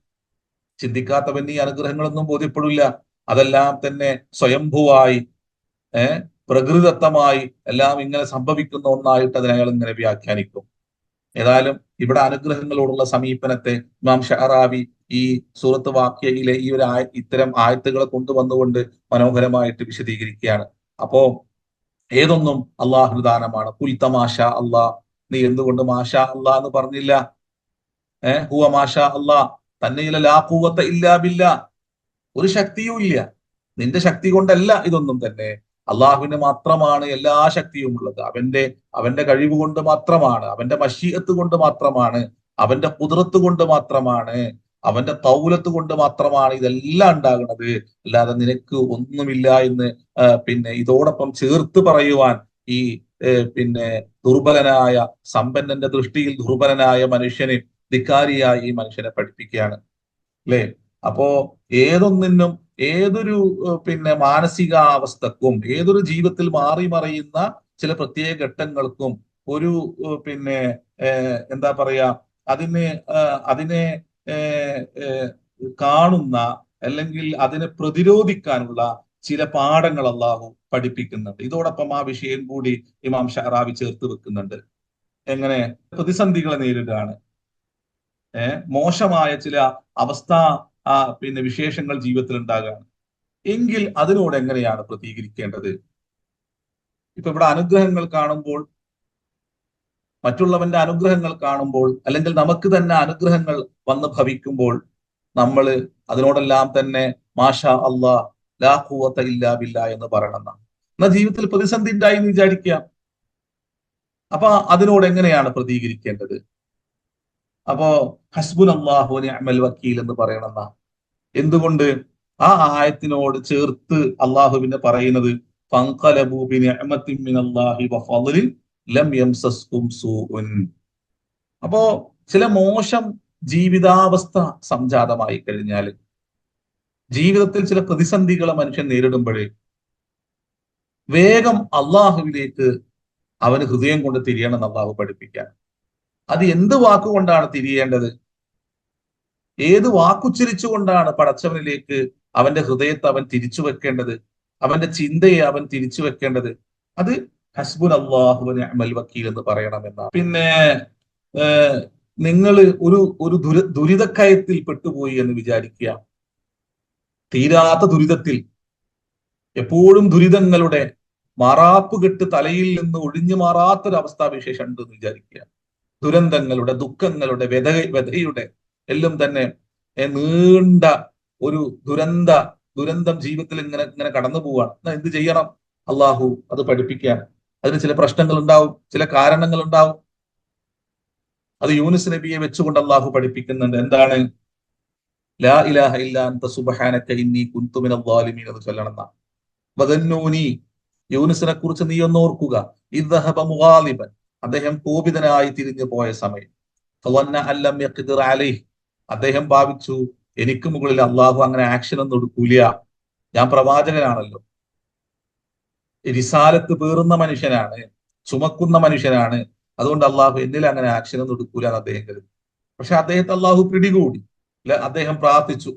ചിന്തിക്കാത്തവൻ ഈ അനുഗ്രഹങ്ങളൊന്നും ബോധ്യപ്പെടില്ല. അതെല്ലാം തന്നെ സ്വയംഭുവായി പ്രകൃതിദത്തമായി എല്ലാം ഇങ്ങനെ സംഭവിക്കുന്ന ഒന്നായിട്ട് അതിനെ അയാൾ ഇങ്ങനെ വ്യാഖ്യാനിക്കും. ഏതായാലും ഇവിടെ അനുഗ്രഹങ്ങളോടുള്ള സമീപനത്തെ ഇമാം ഷഅറാവി ഈ സൂറത്ത് വാഖിയയിലെ ഈ ഒരു ഇത്തരം ആയത്തുകളെ കൊണ്ടുവന്നുകൊണ്ട് മനോഹരമായിട്ട് വിശദീകരിക്കുകയാണ്. അപ്പോ ഏതൊന്നും അള്ളാഹു ദാനമാണ്. കുൽ തമാഷ അള്ളാ, നീ എന്തുകൊണ്ട് മാഷാ അള്ളാ എന്ന് പറഞ്ഞില്ല? ഹുവ മാഷാ അള്ളാ തന്നെയില്ല, ലാ ഖുവത ഇല്ലാ ബില്ലാ, ഒരു ശക്തിയും ഇല്ല, നിന്റെ ശക്തി കൊണ്ടല്ല ഇതൊന്നും തന്നെ. അള്ളാഹുവിന് മാത്രമാണ് എല്ലാ ശക്തിയും ഉള്ളത്. അവന്റെ കഴിവ് കൊണ്ട് മാത്രമാണ്, അവന്റെ മശീഅത്ത് കൊണ്ട് മാത്രമാണ്, അവന്റെ ഖുദ്റത്ത് കൊണ്ട് മാത്രമാണ്, അവന്റെ തൗലത്ത് കൊണ്ട് മാത്രമാണ് ഇതെല്ലാം ഉണ്ടാകുന്നത്. അല്ലാതെ നിനക്ക് ഒന്നുമില്ല എന്ന് പിന്നെ ഇതോടൊപ്പം ചേർത്ത് പറയുവാൻ ഈ പിന്നെ ദുർബലനായ, സമ്പന്നന്റെ ദൃഷ്ടിയിൽ ദുർബലനായ മനുഷ്യന്, ധിക്കാരിയായി ഈ മനുഷ്യനെ പഠിപ്പിക്കുകയാണ്, അല്ലെ? അപ്പോ ഏതൊന്നിനും, ഏതൊരു പിന്നെ മാനസികാവസ്ഥക്കും, ഏതൊരു ജീവിതത്തിൽ മാറി മറിയുന്ന ചില പ്രത്യേക ഘട്ടങ്ങൾക്കും ഒരു പിന്നെ എന്താ പറയാ, അതിനെ കാണുന്ന അല്ലെങ്കിൽ അതിനെ പ്രതിരോധിക്കാനുള്ള ചില പാഠങ്ങൾ അള്ളാഹു പഠിപ്പിക്കുന്നുണ്ട്. ഇതോടൊപ്പം ആ വിഷയം കൂടി ഇമാം ഷഅറാവി ചേർത്ത് വെക്കുന്നുണ്ട്. എങ്ങനെ പ്രതിസന്ധികളെ നേരിടുകയാണ്, മോശമായ ചില അവസ്ഥ പിന്നെ വിശേഷങ്ങൾ ജീവിതത്തിൽ ഉണ്ടാകുകയാണ് എങ്കിൽ അതിനോട് എങ്ങനെയാണ് പ്രതികരിക്കേണ്ടത്? ഇപ്പൊ ഇവിടെ അനുഗ്രഹങ്ങൾ കാണുമ്പോൾ, മറ്റുള്ളവന്റെ അനുഗ്രഹങ്ങൾ കാണുമ്പോൾ, അല്ലെങ്കിൽ നമുക്ക് തന്നെ അനുഗ്രഹങ്ങൾ വന്ന് ഭവിക്കുമ്പോൾ നമ്മൾ അതിനോടെല്ലാം തന്നെ മാഷാ അല്ലാ ലാ ഖുവത ഇല്ലാ ബില്ലാ എന്ന് പറയണം. എന്നാൽ ജീവിതത്തിൽ പ്രതിസന്ധി ഉണ്ടായി എന്ന് വിചാരിക്കുക, അപ്പൊ അതിനോട് എങ്ങനെയാണ് പ്രതികരിക്കേണ്ടത്? അപ്പോ ഹസ്ബുനല്ലാഹു നിഅമൽ വക്കീൽ എന്ന് പറയണമെന്ന. എന്തുകൊണ്ട്? ആ ആയത്തിനോട് ചേർത്ത് അള്ളാഹു പിന്നെ പറയുന്നത് ഫൻഖലബൂ ബിനിഅമത്തിൻ മിനല്ലാഹി വഫളലിൻ ലം യംസസ്കും സൂഉൻ. അപ്പോ ചില മോശം ജീവിതാവസ്ഥ സംജാതമായി കഴിഞ്ഞാൽ, ജീവിതത്തിൽ ചില പ്രതിസന്ധികളെ മനുഷ്യൻ നേരിടുമ്പോഴേ വേഗം അള്ളാഹുവിലേക്ക് അവന് ഹൃദയം കൊണ്ട് തിരിയണം എന്ന് അള്ളാഹു പഠിപ്പിക്കാൻ. അത് എന്ത് വാക്കുകൊണ്ടാണ് തിരിയേണ്ടത്? ഏത് വാക്കുച്ചരിച്ചുകൊണ്ടാണ് പടച്ചവനിലേക്ക് അവന്റെ ഹൃദയത്തെ അവൻ തിരിച്ചു വെക്കേണ്ടത്? അവന്റെ ചിന്തയെ അവൻ തിരിച്ചു വെക്കേണ്ടത്? അത് ഹസ്ബുനല്ലാഹു വനിഅമൽ വക്കീൽ എന്ന് പറയണമെന്നാണ്. പിന്നെ നിങ്ങൾ ഒരു ദുരിതക്കയത്തിൽ പെട്ടുപോയി എന്ന് വിചാരിക്കുക. തീരാത്ത ദുരിതത്തിൽ, എപ്പോഴും ദുരിതങ്ങളുടെ മാറാപ്പ് കെട്ട് തലയിൽ നിന്ന് ഒഴിഞ്ഞു മാറാത്തൊരവസ്ഥാവിശേഷം ഉണ്ട് എന്ന് വിചാരിക്കുക. ദുരന്തങ്ങളുടെ, ദുഃഖങ്ങളുടെ, വ്യഥയുടെ എല്ലാം തന്നെ നീണ്ട ഒരു ദുരന്തം ജീവിതത്തിൽ ഇങ്ങനെ കടന്നു പോവുകയാണ്. എന്നാൽ എന്ത് ചെയ്യണം? അള്ളാഹു അത് പഠിപ്പിക്കാൻ. അതിന് ചില പ്രശ്നങ്ങൾ ഉണ്ടാവും, ചില കാരണങ്ങൾ ഉണ്ടാവും. അത് യൂനുസ് നബിയെ വെച്ചുകൊണ്ട് അള്ളാഹു പഠിപ്പിക്കുന്നുണ്ട്. എന്താണ്? ലാ ഇലാഹ ഇല്ലാ അൻത സുബ്ഹാനക ഇന്നി കുൻതു മിനൽ ളാലിമീൻ എന്ന് ചൊല്ലണം. വദന്നൂനി, യൂനുസിനെ കുറിച്ച് നീ ഒന്ന് ഓർക്കുക. ഇദ്ഹബ മുഗാലിബൻ, അദ്ദേഹം കോപിതനായി തിരിഞ്ഞു പോയ സമയം. ഫളന്ന അല്ലം യഖ്ദിർ അലൈഹി, അദ്ദേഹം ഭാവിച്ചു എനിക്ക് മുകളിൽ അള്ളാഹു അങ്ങനെ ആക്ഷൻ ഒന്നും എടുക്കൂല, ഞാൻ പ്രവാചകനാണല്ലോ, റിസാലത്ത് പേറുന്ന മനുഷ്യനാണ്, ചുമക്കുന്ന മനുഷ്യനാണ്, അതുകൊണ്ട് അള്ളാഹു എന്നിൽ അങ്ങനെ ആക്ഷൻ ഒന്നും എടുക്കൂല എന്ന് അദ്ദേഹം കരുതി. പക്ഷെ അദ്ദേഹത്തെ അള്ളാഹു പിടികൂടി. അദ്ദേഹം പ്രാർത്ഥിച്ചു,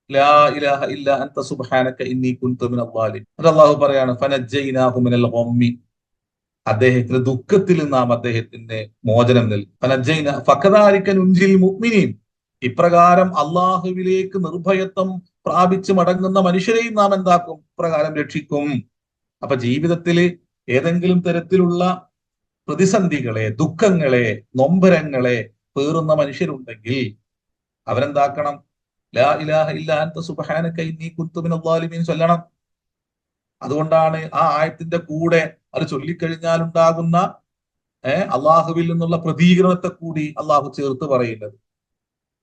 ലാ ഇലാഹ ഇല്ല അൻത സുബ്ഹാനക ഇന്നി കുൻതു മിനൽ ളാലിമീൻ. അത് അള്ളാഹു പറയാണ്, ഫനജ്ജയ്നാഹു മിനൽ ഗമ്മി, അദ്ദേഹത്തിന് ദുഃഖത്തിൽ നാം അദ്ദേഹത്തിന്റെ മോചനം നൽകി. ഫനജ്ജയ്ന ഫകദാലിക നുൻജിൽ മുഅ്മിനീൻ, ഇപ്രകാരം അള്ളാഹുവിലേക്ക് നിർഭയത്വം പ്രാപിച്ച് മടങ്ങുന്ന മനുഷ്യരെയും നാം എന്താക്കും, ഇപ്രകാരം രക്ഷിക്കും. അപ്പൊ ജീവിതത്തില് ഏതെങ്കിലും തരത്തിലുള്ള പ്രതിസന്ധികളെ, ദുഃഖങ്ങളെ, നൊമ്പരങ്ങളെ പേറുന്ന മനുഷ്യരുണ്ടെങ്കിൽ അവരെന്താക്കണം, ലാ ഇലാഹ ഇല്ല അൻത സുബ്ഹാനക ഇന്നി കുൻതു മിനൽ ളാലിമീൻ ചൊല്ലണം. അതുകൊണ്ടാണ് ആ ആയത്തിന്റെ കൂടെ അത് ചൊല്ലിക്കഴിഞ്ഞാൽ ഉണ്ടാകുന്ന അള്ളാഹുവിൽ നിന്നുള്ള പ്രതികരണത്തെ കൂടി അള്ളാഹു ചേർത്ത് പറയുന്നത്.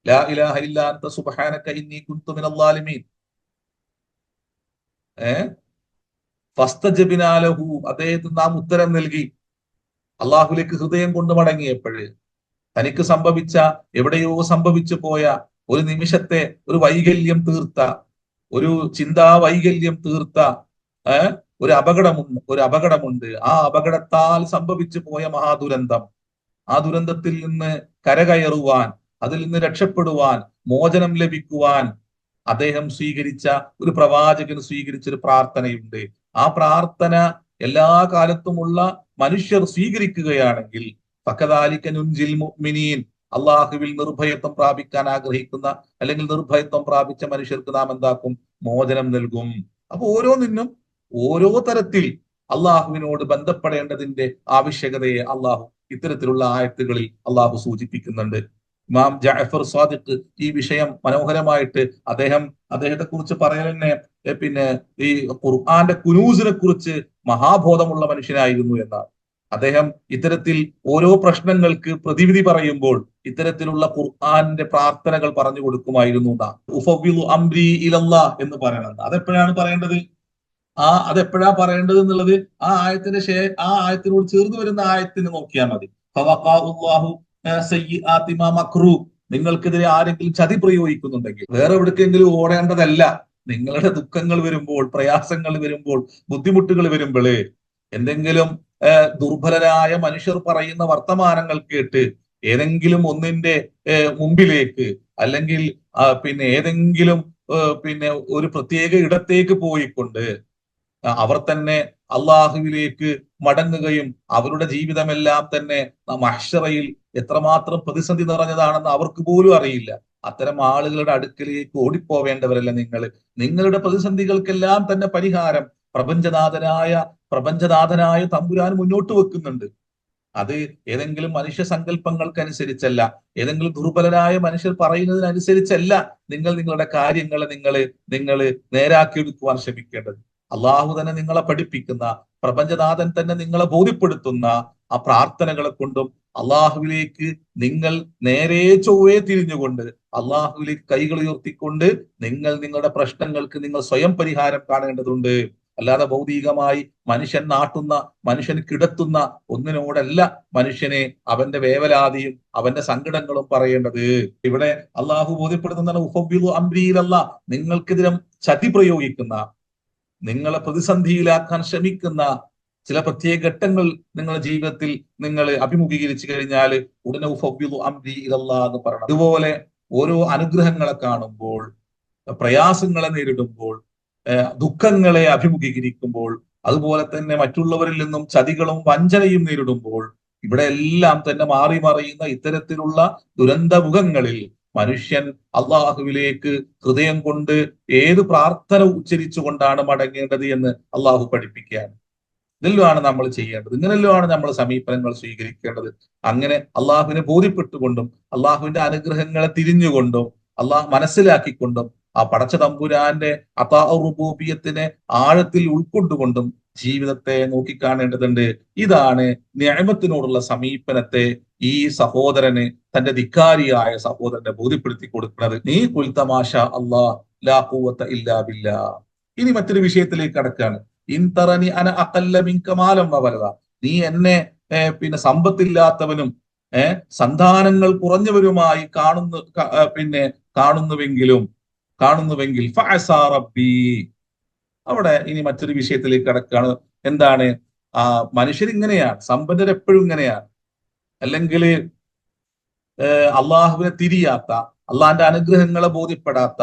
ലാ ഇലാഹ ഇല്ല അൻത സുബ്ഹാനക ഇന്നി കുൻതു മിനൽ ളാലിമീൻ. ഫസ്തജബ്നാ ലഹു, അദ്ദേഹത്തിന് നാം ഉത്തരം നൽകി. അള്ളാഹുലേക്ക് ഹൃദയം കൊണ്ട് മടങ്ങിയപ്പോഴ് തനിക്ക് സംഭവിച്ച, എവിടെയോ സംഭവിച്ചു പോയ ഒരു നിമിഷത്തെ ഒരു വൈകല്യം തീർത്ത, ഒരു ചിന്താ വൈകല്യം തീർത്ത ഒരു അപകടമുണ്ട്. ആ അപകടത്താൽ സംഭവിച്ചു പോയ മഹാദുരന്തം, ആ ദുരന്തത്തിൽ നിന്ന് കരകയറുവാൻ, അതിൽ നിന്ന് രക്ഷപ്പെടുവാൻ, മോചനം ലഭിക്കുവാൻ അദ്ദേഹം സ്വീകരിച്ച, ഒരു പ്രവാചകന് സ്വീകരിച്ച ഒരു പ്രാർത്ഥനയുണ്ട്. ആ പ്രാർത്ഥന എല്ലാ കാലത്തുമുള്ള മനുഷ്യർ സ്വീകരിക്കുകയാണെങ്കിൽ ഫകദാലിക നുൻജിൽ മുഅ്മിനീൻ, അള്ളാഹുവിൽ നിർഭയത്വം പ്രാപിക്കാൻ ആഗ്രഹിക്കുന്ന അല്ലെങ്കിൽ നിർഭയത്വം പ്രാപിച്ച മനുഷ്യർക്ക് നാം എന്താക്കും, മോചനം നൽകും. അപ്പൊ ഓരോന്നിനും ഓരോ തരത്തിൽ അള്ളാഹുവിനോട് ബന്ധപ്പെടേണ്ടതിന്റെ ആവശ്യകതയെ അള്ളാഹു ഇത്തരത്തിലുള്ള ആയത്തുകളിൽ അള്ളാഹു സൂചിപ്പിക്കുന്നുണ്ട്. ഇമാം ജഅഫർ സാദിഖ് ഈ വിഷയം മനോഹരമായിട്ട് അദ്ദേഹത്തെ കുറിച്ച് പറയൽ തന്നെ പിന്നെ ഈ ഖുർആന്റെ കുനൂസിനെ കുറിച്ച് മഹാബോധമുള്ള മനുഷ്യനായിരുന്നു എന്നാണ്. അദ്ദേഹം ഇത്തരത്തിൽ ഓരോ പ്രശ്നങ്ങൾക്ക് പ്രതിവിധി പറയുമ്പോൾ ഇത്തരത്തിലുള്ള ഖുർആന്റെ പ്രാർത്ഥനകൾ പറഞ്ഞു കൊടുക്കുമായിരുന്നു. ഉഫവ്വിളു അംരി ഇലല്ലാഹ് എന്ന് പറയണം. അതെപ്പോഴാണ് പറയേണ്ടത്, അതെപ്പോഴാ പറയേണ്ടത് എന്നുള്ളത് ആ ആയത്തിനോട് ചേർന്ന് വരുന്ന ആയത്തിന് നോക്കിയാൽ മതി. നിങ്ങൾക്കെതിരെ ആരെങ്കിലും ചതി പ്രയോഗിക്കുന്നുണ്ടെങ്കിൽ വേറെ എവിടേക്കെങ്കിലും ഓടേണ്ടതല്ല. നിങ്ങളുടെ ദുഃഖങ്ങൾ വരുമ്പോൾ, പ്രയാസങ്ങൾ വരുമ്പോൾ, ബുദ്ധിമുട്ടുകൾ വരുമ്പോഴേ എന്തെങ്കിലും ദുർബലരായ മനുഷ്യർ പറയുന്ന വർത്തമാനങ്ങൾ കേട്ട് ഏതെങ്കിലും ഒന്നിന്റെ മുമ്പിലേക്ക് അല്ലെങ്കിൽ പിന്നെ ഏതെങ്കിലും പിന്നെ ഒരു പ്രത്യേക ഇടത്തേക്ക് പോയിക്കൊണ്ട് അവർ തന്നെ അള്ളാഹുവിലേക്ക് മടങ്ങുകയും അവരുടെ ജീവിതമെല്ലാം തന്നെ മഹ്ശറയിൽ എത്രമാത്രം പ്രതിസന്ധി നിറഞ്ഞതാണെന്ന് അവർക്ക് പോലും അറിയില്ല. അത്തരം ആളുകളുടെ അടുക്കലേക്ക് ഓടിപ്പോവേണ്ടവരല്ല നിങ്ങൾ. നിങ്ങളുടെ പ്രതിസന്ധികൾക്കെല്ലാം തന്നെ പരിഹാരം പ്രപഞ്ചനാഥനായ തമ്പുരാൻ മുന്നോട്ട് വെക്കുന്നുണ്ട്. അത് ഏതെങ്കിലും മനുഷ്യ സങ്കല്പങ്ങൾക്കനുസരിച്ചല്ല, ഏതെങ്കിലും ദുർബലരായ മനുഷ്യർ പറയുന്നതിനനുസരിച്ചല്ല നിങ്ങളുടെ കാര്യങ്ങളെ നിങ്ങൾ നേരാക്കിയെടുക്കുവാൻ ശ്രമിക്കേണ്ടത്. അള്ളാഹു തന്നെ നിങ്ങളെ പഠിപ്പിക്കുന്ന, പ്രപഞ്ചനാഥൻ തന്നെ നിങ്ങളെ ബോധ്യപ്പെടുത്തുന്ന ആ പ്രാർത്ഥനകളെ കൊണ്ടും അള്ളാഹുവിലേക്ക് നിങ്ങൾ നേരെ ചൊവ്വേ തിരിഞ്ഞുകൊണ്ട് അള്ളാഹുവിലേക്ക് കൈകൾ ഉയർത്തിക്കൊണ്ട് നിങ്ങളുടെ പ്രശ്നങ്ങൾക്ക് നിങ്ങൾ സ്വയം പരിഹാരം കാണേണ്ടതുണ്ട്. അല്ലാതെ ഭൗതികമായി മനുഷ്യൻ നാട്ടുന്ന, മനുഷ്യന് കിടത്തുന്ന ഒന്നിനോടല്ല മനുഷ്യനെ അവന്റെ വേവലാതിയും അവന്റെ സങ്കടങ്ങളും പറയേണ്ടത്. ഇവിടെ അള്ളാഹു ബോധ്യപ്പെടുത്തുന്നതാണ് ഉഫവ്വിളു അംരി ഇലല്ലാഹ്, നിങ്ങൾക്കെതിരെ ചതി പ്രയോഗിക്കുന്ന, നിങ്ങളെ പ്രതിസന്ധിയിലാക്കാൻ ശ്രമിക്കുന്ന ചില പ്രത്യേക ഘട്ടങ്ങൾ നിങ്ങളുടെ ജീവിതത്തിൽ നിങ്ങൾ അഭിമുഖീകരിച്ചു കഴിഞ്ഞാൽ ഉടനെ ഉഫവ്വിളു അംരി ഇലല്ലാഹ് എന്ന് പറയണം. അതുപോലെ ഓരോ അനുഗ്രഹങ്ങളെ കാണുമ്പോൾ, പ്രയാസങ്ങളെ നേരിടുമ്പോൾ, ദുഃഖങ്ങളെ അഭിമുഖീകരിക്കുമ്പോൾ, അതുപോലെ തന്നെ മറ്റുള്ളവരിൽ നിന്നും ചതികളും വഞ്ചനയും നേരിടുമ്പോൾ, ഇവിടെ എല്ലാം തന്നെ മാറി മറിയുന്ന ഇത്തരത്തിലുള്ള ദുരന്തമുഖങ്ങളിൽ മനുഷ്യൻ അള്ളാഹുവിലേക്ക് ഹൃദയം കൊണ്ട് ഏത് പ്രാർത്ഥന ഉച്ചരിച്ചുകൊണ്ടാണ് മടങ്ങേണ്ടത് എന്ന് അള്ളാഹു പഠിപ്പിക്കുകയാണ്. ഇതെല്ലാമാണ് നമ്മൾ ചെയ്യേണ്ടത്, ഇങ്ങനെല്ലാമാണ് നമ്മൾ സമീപനങ്ങൾ സ്വീകരിക്കേണ്ടത്. അങ്ങനെ അള്ളാഹുവിനെ ബോധ്യപ്പെട്ടുകൊണ്ടും അള്ളാഹുവിന്റെ അനുഗ്രഹങ്ങളെ തിരിഞ്ഞുകൊണ്ടും മനസ്സിലാക്കിക്കൊണ്ടും ആ പടച്ച തമ്പുരാന്റെ റുബൂബിയത്തിനെ ആഴത്തിൽ ഉൾക്കൊണ്ടുകൊണ്ടും ജീവിതത്തെ നോക്കിക്കാണേണ്ടതുണ്ട്. ഇതാണ് നിഅമത്തിനോടുള്ള സമീപനത്തെ ഈ സഹോദരന്, തന്റെ ധിക്കാരിയായ സഹോദരനെ ബോധ്യപ്പെടുത്തി കൊടുക്കുന്നത്. നീ കുൽ തമാശ അല്ലാഹ് ലാ ഖുവത ഇല്ലാ ബില്ലാഹ്. ഇനി മറ്റൊരു വിഷയത്തിലേക്ക് കടക്കാണ്. ഇൻതറനി അന അഖല്ല മിൻക മാലം വവലദ, നീ എന്നെ പിന്നെ സമ്പത്തില്ലാത്തവനും സന്താനങ്ങൾ കുറഞ്ഞവരുമായി പിന്നെ കാണുന്നുവെങ്കിൽ ഫഅസാ റബ്ബി. അവിടെ ഇനി മറ്റൊരു വിഷയത്തിലേക്ക് കടക്കാണ്. എന്താണ്? മനുഷ്യരിങ്ങനെയാണ്, സമ്പന്നരെപ്പോഴും ഇങ്ങനെയാണ്. അല്ലെങ്കിൽ അള്ളാഹുവിനെ തിരിയാത്ത, അള്ളാഹിന്റെ അനുഗ്രഹങ്ങളെ ബോധ്യപ്പെടാത്ത,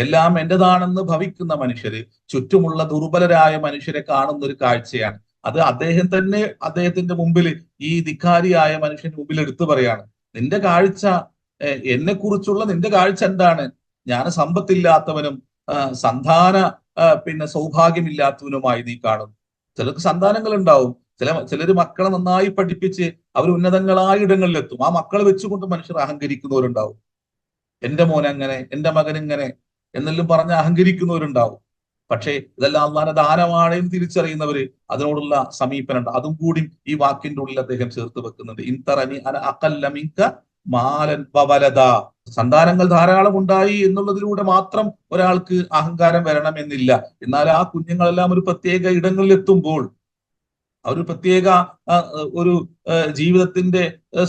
എല്ലാം എന്റേതാണെന്ന് ഭവിക്കുന്ന മനുഷ്യര് ചുറ്റുമുള്ള ദുർബലരായ മനുഷ്യരെ കാണുന്ന ഒരു കാഴ്ചയാണ്. അത് അദ്ദേഹം തന്നെ അദ്ദേഹത്തിന്റെ മുമ്പിൽ, ഈ ധിക്കാരിയായ മനുഷ്യന്റെ മുമ്പിൽ എടുത്തു പറയാണ്, നിന്റെ കാഴ്ച, എന്നെ കുറിച്ചുള്ള നിന്റെ കാഴ്ച എന്താണ്? ഞാൻ സമ്പത്തില്ലാത്തവനും സന്താന പിന്നെ സൗഭാഗ്യമില്ലാത്തവനുമായി നീ കാണുന്നു. ചിലർക്ക് സന്താനങ്ങൾ ഉണ്ടാവും, ചിലര് മക്കളെ നന്നായി പഠിപ്പിച്ച് അവർ ഉന്നതങ്ങളായ ഇടങ്ങളിലെത്തും. ആ മക്കളെ വെച്ചുകൊണ്ട് മനുഷ്യർ അഹങ്കരിക്കുന്നവരുണ്ടാവും. എന്റെ മോൻ അങ്ങനെ, എന്റെ മകൻ ഇങ്ങനെ എന്നെല്ലാം പറഞ്ഞ് അഹങ്കരിക്കുന്നവരുണ്ടാവും. പക്ഷേ ഇതെല്ലാം അള്ളാന്റെ ദാനമാണ് എന്ന് തിരിച്ചറിയുന്നവര് അതിനോടുള്ള സമീപനം അതും കൂടി ഈ വാക്കിന്റെ ഉള്ളിൽ അദ്ദേഹം ചേർത്ത് വെക്കുന്നുണ്ട്. ഇൻതറനി അന അഖല്ല മിൻക മാലൻ വവലദ. സന്താനങ്ങൾ ധാരാളം ഉണ്ടായി എന്നുള്ളതിലൂടെ മാത്രം ഒരാൾക്ക് അഹങ്കാരം വരണമെന്നില്ല. എന്നാൽ ആ കുഞ്ഞുങ്ങളെല്ലാം ഒരു പ്രത്യേക ഇടങ്ങളിൽ എത്തുമ്പോൾ, ഒരു പ്രത്യേക ഒരു ജീവിതത്തിന്റെ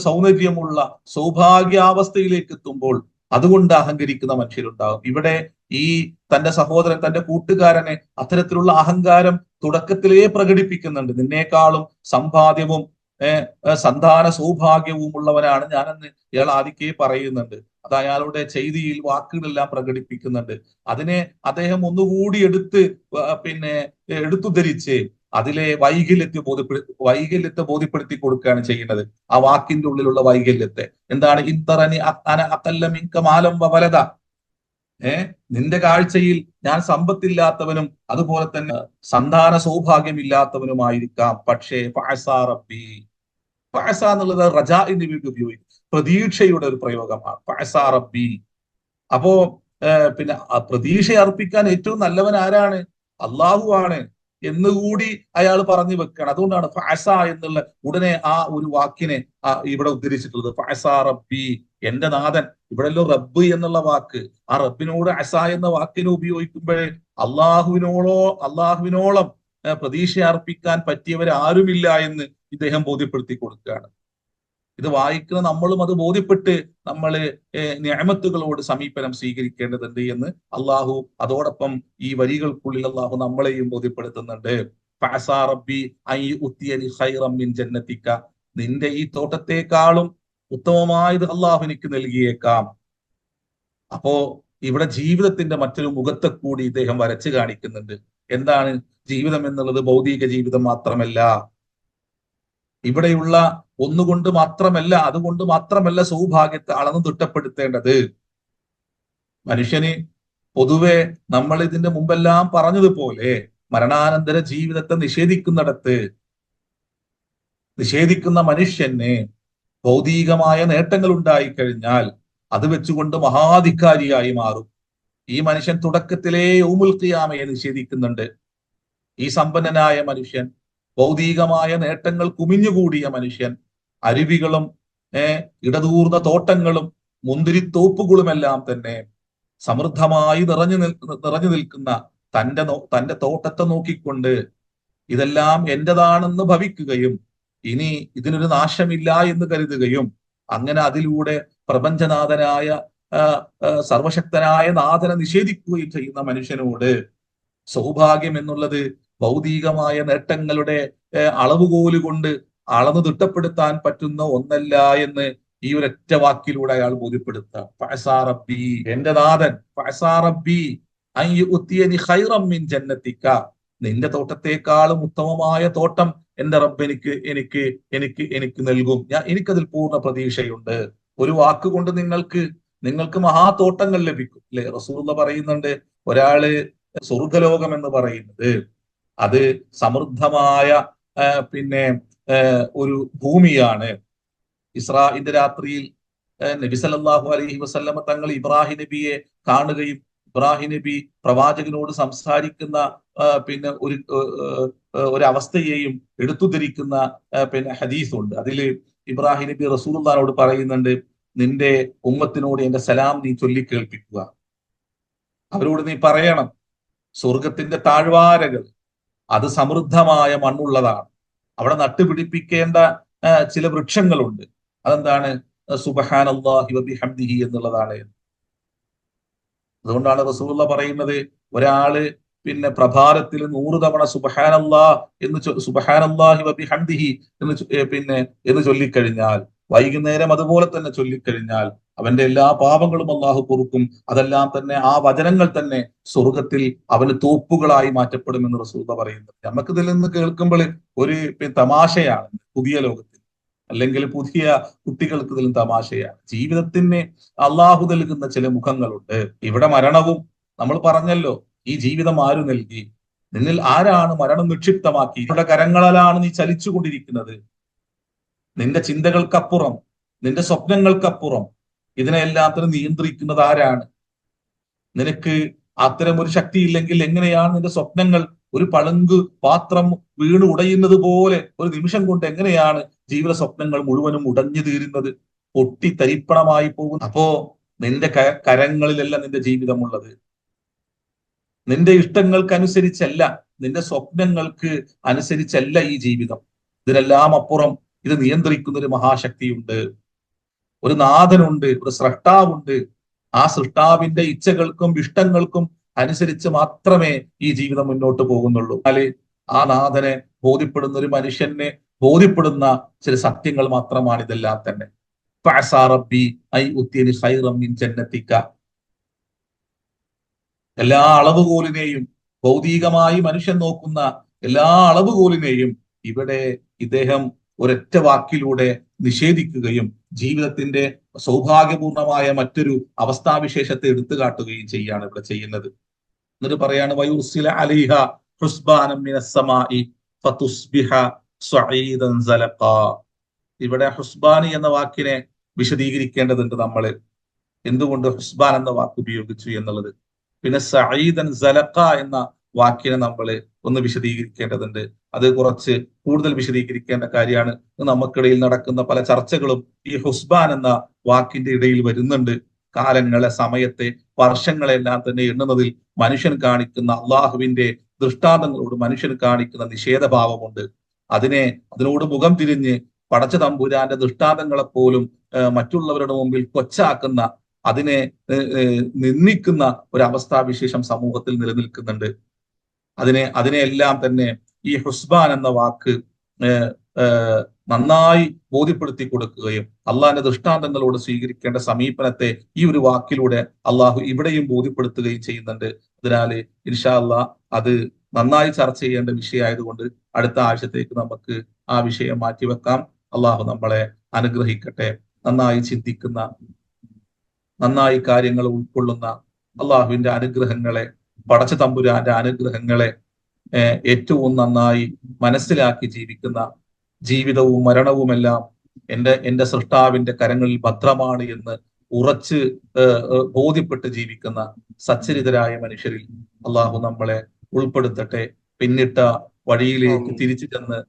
സൗന്ദര്യമുള്ള സൗഭാഗ്യാവസ്ഥയിലേക്ക് എത്തുമ്പോൾ അതുകൊണ്ട് അഹങ്കരിക്കുന്ന മനുഷ്യരുണ്ടാകും. ഇവിടെ ഈ തന്റെ സഹോദരൻ, തന്റെ കൂട്ടുകാരനെ അത്തരത്തിലുള്ള അഹങ്കാരം തുടക്കത്തിലേ പ്രകടിപ്പിക്കുന്നുണ്ട്. നിന്നേക്കാളും സമ്പാദ്യവും സന്താന സൗഭാഗ്യവും ഉള്ളവനാണ് ഞാനെന്ന് ഇയാൾ ആദ്യമേ പറയുന്നുണ്ട്. അത് അയാളുടെ ചെയ്തിയിൽ വാക്കുകളെല്ലാം പ്രകടിപ്പിക്കുന്നുണ്ട്. അതിനെ അദ്ദേഹം ഒന്നുകൂടി പിന്നെ എടുത്തുദ്ധരിച്ച് അതിലെ വൈകല്യത്തെ ബോധ്യപ്പെടുത്തി കൊടുക്കുകയാണ് ചെയ്യുന്നത്. ആ വാക്കിന്റെ ഉള്ളിലുള്ള വൈകല്യത്തെ എന്താണ്? ഇൻതറനി അന അഖല്ല മിൻക മാലൻ വവലദ. നിന്റെ കാഴ്ചയിൽ ഞാൻ സമ്പത്തില്ലാത്തവനും അതുപോലെ തന്നെ സന്താന സൗഭാഗ്യമില്ലാത്തവനുമായിരിക്കാം. പക്ഷേ ഫഅസാ റബ്ബി, ഫഅസ എന്നുള്ളത് റജാഇന് വേണ്ടി ഉപയോഗിക്കും, പ്രതീക്ഷയുടെ ഒരു പ്രയോഗമാണ്. ഫഅസാ റബ്ബി. അപ്പോ പിന്നെ പ്രതീക്ഷ അർപ്പിക്കാൻ ഏറ്റവും നല്ലവൻ ആരാണ്? അള്ളാഹു ആണ് എന്നുകൂടി അയാൾ പറഞ്ഞു വെക്കുകയാണ്. അതുകൊണ്ടാണ് ഫഅസ എന്നുള്ള ഉടനെ ആ ഒരു വാക്കിനെ ഇവിടെ ഉദ്ധരിച്ചിട്ടുള്ളത്. ഫഅസാ റബ്ബി, എന്റെ നാഥൻ. ഇവിടെല്ലോ റബ്ബ് എന്നുള്ള വാക്ക്, ആ റബ്ബിനോട് അസ എന്ന വാക്കിനെ ഉപയോഗിക്കുമ്പോഴേ അള്ളാഹുവിനോളം പ്രതീക്ഷ അർപ്പിക്കാൻ പറ്റിയവർ ആരുമില്ല എന്ന് ഇദ്ദേഹം ബോധ്യപ്പെടുത്തി കൊടുക്കുകയാണ്. ഇത് വായിക്കുന്ന നമ്മളും അത് ബോധ്യപ്പെട്ട് നമ്മൾ നിഅമത്തുകളോട് സമീപനം സ്വീകരിക്കേണ്ടതുണ്ട് എന്ന് അള്ളാഹു അതോടൊപ്പം ഈ വരികൾക്കുള്ളിൽ അള്ളാഹു നമ്മളെയും ബോധ്യപ്പെടുത്തുന്നുണ്ട്. ഫഅസാ റബ്ബി അൻ യുഅ്തിയനി ഖൈറൻ മിൻ ജന്നതിക, നിന്റെ ഈ തോട്ടത്തെക്കാളും ഉത്തമമായത് അള്ളാഹു എനിക്ക് നൽകിയേക്കാം. അപ്പോ ഇവിടെ ജീവിതത്തിന്റെ മറ്റൊരു മുഖത്തെ കൂടി ഇദ്ദേഹം വരച്ചു കാണിക്കുന്നുണ്ട്. എന്താണ് ജീവിതം എന്നുള്ളത്? ഭൗതിക ജീവിതം മാത്രമല്ല. ഇവിടെയുള്ള ഒന്നുകൊണ്ട് മാത്രമല്ല, അതുകൊണ്ട് മാത്രമല്ല സൗഭാഗ്യത്തെ അളന്നു തിട്ടപ്പെടുത്തേണ്ടത്. മനുഷ്യന് പൊതുവെ നമ്മൾ ഇതിന്റെ മുമ്പെല്ലാം പറഞ്ഞതുപോലെ മരണാനന്തര ജീവിതത്തെ നിഷേധിക്കുന്ന മനുഷ്യന് ഭൗതികമായ നേട്ടങ്ങൾ ഉണ്ടായിക്കഴിഞ്ഞാൽ അത് വെച്ചുകൊണ്ട് മഹാധികാരിയായി മാറും. ഈ മനുഷ്യൻ തുടക്കത്തിലേ യൗമുൽ ഖിയാമയെ നിഷേധിക്കുന്നുണ്ട്. ഈ സമ്പന്നനായ മനുഷ്യൻ, ഭൗതികമായ നേട്ടങ്ങൾ കുമിഞ്ഞുകൂടിയ മനുഷ്യൻ, അരുവികളും ഇടതൂർന്ന തോട്ടങ്ങളും മുന്തിരിത്തോപ്പുകളുമെല്ലാം തന്നെ സമൃദ്ധമായി നിറഞ്ഞു നിൽക്കുന്ന തന്റെ തോട്ടത്തെ നോക്കിക്കൊണ്ട് ഇതെല്ലാം എന്റേതാണെന്ന് ഭവിക്കുകയും ഇനി ഇതിനൊരു നാശമില്ല എന്ന് കരുതുകയും അങ്ങനെ അതിലൂടെ പ്രപഞ്ചനാഥനായ സർവശക്തനായ നാഥനെ നിഷേധിക്കുകയും ചെയ്യുന്ന മനുഷ്യനോട് സൗഭാഗ്യം എന്നുള്ളത് ഭൗതികമായ നേട്ടങ്ങളുടെ അളവുകോല് കൊണ്ട് അളന്നു തിട്ടപ്പെടുത്താൻ പറ്റുന്ന ഒന്നല്ല എന്ന് ഈ ഒരൊറ്റ വാക്കിലൂടെ അയാൾ ബോധ്യപ്പെടുത്താം. ഫഅസാ റബ്ബി, എന്റെ നാഥൻ, ഫഅസാ റബ്ബി അൻ യുഅ്തിയനി ഖൈറൻ മിൻ ജന്നതിക, നിന്റെ തോട്ടത്തെക്കാളും ഉത്തമമായ തോട്ടം എന്റെ റബ്ബ് എനിക്ക് നൽകും. എനിക്കതിൽ പൂർണ്ണ പ്രതീക്ഷയുണ്ട്. ഒരു വാക്കുകൊണ്ട് നിങ്ങൾക്ക് മഹാതോട്ടങ്ങൾ ലഭിക്കും അല്ലെ? റസൂലുള്ളാഹി പറയുന്നുണ്ട്, ഒരാള് സ്വർഗലോകം എന്ന് പറയുന്നത് അത് സമൃദ്ധമായ പിന്നെ ഒരു ഭൂമിയാണ്. ഇസ്രാഇന്റെ രാത്രിയിൽ നബി സല്ലല്ലാഹു അലൈഹി വസല്ലമ തങ്ങൾ ഇബ്രാഹിം നബിയെ കാണുകയും ഇബ്രാഹിം നബി പ്രവാചകനോട് സംസാരിക്കുന്ന പിന്നെ ഒരു അവസ്ഥയെയും എടുത്തുദ്ധരിക്കുന്ന പിന്നെ ഹദീസുണ്ട്. അതിൽ ഇബ്രാഹിം നബി റസൂലുള്ളാഹിനോട് പറയുന്നുണ്ട്, നിന്റെ ഉമ്മത്തിനോട് എന്റെ സലാം നീ ചൊല്ലിക്കേൾപ്പിക്കുക. അവരോട് നീ പറയണം, സ്വർഗത്തിന്റെ താഴ്വാരകൾ അത് സമൃദ്ധമായ മണ്ണുള്ളതാണ്. അവിടെ നട്ടുപിടിപ്പിക്കേണ്ട ചില വൃക്ഷങ്ങളുണ്ട്. അതെന്താണ്? സുബ്ഹാനല്ലാഹി വബിഹംദിഹി എന്നുള്ളതാണ്. അതുകൊണ്ടാണ് റസൂലുള്ള പറയുന്നത്, ഒരാള് പിന്നെ പ്രഭാതത്തിൽ 100 തവണ സുബ്ഹാനല്ലാഹി വബിഹംദിഹി എന്ന് ചൊല്ലിക്കഴിഞ്ഞാൽ, വൈകുന്നേരം അതുപോലെ തന്നെ ചൊല്ലിക്കഴിഞ്ഞാൽ അവന്റെ എല്ലാ പാപങ്ങളും അള്ളാഹു പൊറുക്കും. അതെല്ലാം തന്നെ, ആ വചനങ്ങൾ തന്നെ സ്വർഗത്തിൽ അവന് തോപ്പുകളായി മാറ്റപ്പെടുമെന്ന് റസൂലുള്ള പറയുന്നത്. നമുക്ക് ഇതിൽ നിന്ന് കേൾക്കുമ്പോൾ ഒരു തമാശയാണ് പുതിയ ലോകത്തിൽ, അല്ലെങ്കിൽ പുതിയ കുട്ടികൾക്ക് ഇതിലും തമാശയാണ്. ജീവിതത്തിന് അള്ളാഹു നൽകുന്ന ചില മുഖങ്ങളുണ്ട്. ഇവിടെ മരണവും നമ്മൾ പറഞ്ഞല്ലോ, ഈ ജീവിതം ആരു നൽകി? നിന്നിൽ ആരാണ് മരണം നിക്ഷിപ്തമാക്കി? നിങ്ങളുടെ കരങ്ങളാലാണ് നീ ചലിച്ചുകൊണ്ടിരിക്കുന്നത്. നിന്റെ ചിന്തകൾക്കപ്പുറം, നിന്റെ സ്വപ്നങ്ങൾക്കപ്പുറം ഇതിനെല്ലാത്തിനും നിയന്ത്രിക്കുന്നത് ആരാണ്? നിനക്ക് അത്തരം ഒരു ശക്തി ഇല്ലെങ്കിൽ എങ്ങനെയാണ് നിന്റെ സ്വപ്നങ്ങൾ ഒരു പളുങ്ക് പാത്രം വീണ് ഉടയുന്നത് പോലെ ഒരു നിമിഷം കൊണ്ട് എങ്ങനെയാണ് ജീവിത സ്വപ്നങ്ങൾ മുഴുവനും ഉടഞ്ഞു തീരുന്നത്, പൊട്ടി തരിപ്പണമായി പോകുന്നത്? അപ്പോ നിന്റെ കരങ്ങളിലല്ല നിന്റെ ജീവിതമുള്ളത്. നിന്റെ ഇഷ്ടങ്ങൾക്കനുസരിച്ചല്ല, നിന്റെ സ്വപ്നങ്ങൾക്ക് അനുസരിച്ചല്ല ഈ ജീവിതം. ഇതിനെല്ലാം അപ്പുറം ഇത് നിയന്ത്രിക്കുന്ന ഒരു മഹാശക്തിയുണ്ട്, ഒരു നാഥനുണ്ട്, ഒരു സ്രഷ്ടാവുണ്ട്. ആ സൃഷ്ടാവിന്റെ ഇച്ഛകൾക്കും ഇഷ്ടങ്ങൾക്കും അനുസരിച്ച് മാത്രമേ ഈ ജീവിതം മുന്നോട്ട് പോകുന്നുള്ളൂ. അല്ലെ, ആ നാഥനെ ബോധ്യപ്പെടുന്ന ഒരു മനുഷ്യനെ ബോധ്യപ്പെടുന്ന ചില സത്യങ്ങൾ മാത്രമാണ് ഇതെല്ലാം തന്നെ. എല്ലാ അളവുകോലിനെയും, ഭൗതികമായി മനുഷ്യൻ നോക്കുന്ന എല്ലാ അളവുകോലിനെയും ഇവിടെ ഇദ്ദേഹം ഒരൊറ്റ വാക്കിലൂടെ നിഷേധിക്കുകയും ജീവിതത്തിന്റെ സൗഭാഗ്യപൂർണമായ മറ്റൊരു അവസ്ഥാവിശേഷത്തെ എടുത്തു കാട്ടുകയും ചെയ്യാണ് ഇവിടെ ചെയ്യുന്നത്. എന്നിട്ട് പറയാണ്, വയുർസില അലൈഹ ഹുസ്ബാനം മിനസ് സമാഇ ഫതുസ്ബിഹ സ്വഈദൻ സലഖാ. ഇവിടെ ഹുസ്ബാനി എന്ന വാക്കിനെ വിശദീകരിക്കേണ്ടതുണ്ട് നമ്മൾ, എന്തുകൊണ്ട് ഹുസ്ബാൻ എന്ന വാക്ക് ഉപയോഗിച്ചു എന്നുള്ളത്. പിന്നെ സഈദൻ സലഖ എന്ന വാക്കിനെ നമ്മൾ ഒന്ന് വിശദീകരിക്കേണ്ടതുണ്ട്. അത് കുറച്ച് കൂടുതൽ വിശദീകരിക്കേണ്ട കാര്യമാണ്. നമുക്കിടയിൽ നടക്കുന്ന പല ചർച്ചകളും ഈ ഹുസ്ബാൻ എന്ന വാക്കിന്റെ ഇടയിൽ വരുന്നുണ്ട്. കാലങ്ങളെ, സമയത്തെ, വർഷങ്ങളെല്ലാം തന്നെ എണ്ണുന്നതിൽ മനുഷ്യൻ കാണിക്കുന്ന അള്ളാഹുവിന്റെ ദൃഷ്ടാന്തങ്ങളോട് മനുഷ്യൻ കാണിക്കുന്ന നിഷേധഭാവമുണ്ട്. അതിനോട് മുഖം തിരിഞ്ഞ് പടച്ച തമ്പുരാന്റെ ദൃഷ്ടാന്തങ്ങളെപ്പോലും മറ്റുള്ളവരുടെ മുമ്പിൽ കൊച്ചാക്കുന്ന, അതിനെ നിന്ദിക്കുന്ന ഒരു അവസ്ഥാവിശേഷം സമൂഹത്തിൽ നിലനിൽക്കുന്നുണ്ട്. അതിനെയെല്ലാം തന്നെ ഈ ഹുസ്ബാൻ എന്ന വാക്ക് നന്നായി ബോധ്യപ്പെടുത്തി കൊടുക്കുകയും അള്ളാഹിന്റെ ദൃഷ്ടാന്തങ്ങളോട് സ്വീകരിക്കേണ്ട സമീപനത്തെ ഈ ഒരു വാക്കിലൂടെ അള്ളാഹു ഇവിടെയും ബോധ്യപ്പെടുത്തുകയും ചെയ്യുന്നുണ്ട്. അതിനാൽ ഇൻഷാ അള്ളാഹ് അത് നന്നായി ചർച്ച ചെയ്യേണ്ട വിഷയമായതുകൊണ്ട് അടുത്ത ആഴ്ചത്തേക്ക് നമുക്ക് ആ വിഷയം മാറ്റിവെക്കാം. അള്ളാഹു നമ്മളെ അനുഗ്രഹിക്കട്ടെ. നന്നായി ചിന്തിക്കുന്ന, നന്നായി കാര്യങ്ങൾ ഉൾക്കൊള്ളുന്ന, അള്ളാഹുവിന്റെ അനുഗ്രഹങ്ങളെ, പടച്ച തമ്പുരാന്റെ അനുഗ്രഹങ്ങളെ ഏറ്റവും നന്നായി മനസ്സിലാക്കി ജീവിക്കുന്ന, ജീവിതവും മരണവുമെല്ലാം എന്റെ സൃഷ്ടാവിന്റെ കരങ്ങളിൽ ഭദ്രമാണ് എന്ന് ഉറച്ച് ബോധ്യപ്പെട്ട് ജീവിക്കുന്ന സച്ചരിതരായ മനുഷ്യരിൽ അള്ളാഹു നമ്മളെ ഉൾപ്പെടുത്തട്ടെ. പിന്നിട്ട വഴിയിലേക്ക് തിരിച്ചു ചെന്ന്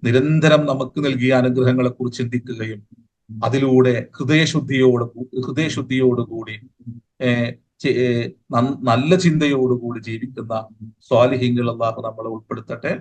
നിരന്തരം നമുക്ക് നൽകിയ അനുഗ്രഹങ്ങളെ കുറിച്ച് ചിന്തിക്കുകയും അതിലൂടെ ഹൃദയശുദ്ധിയോടുകൂടി നല്ല ചിന്തയോടുകൂടി ജീവിക്കുന്ന സ്വാലിഹീങ്ങൾ അള്ളാഹു നമ്മളെ ഉൾപ്പെടുത്തട്ടെ.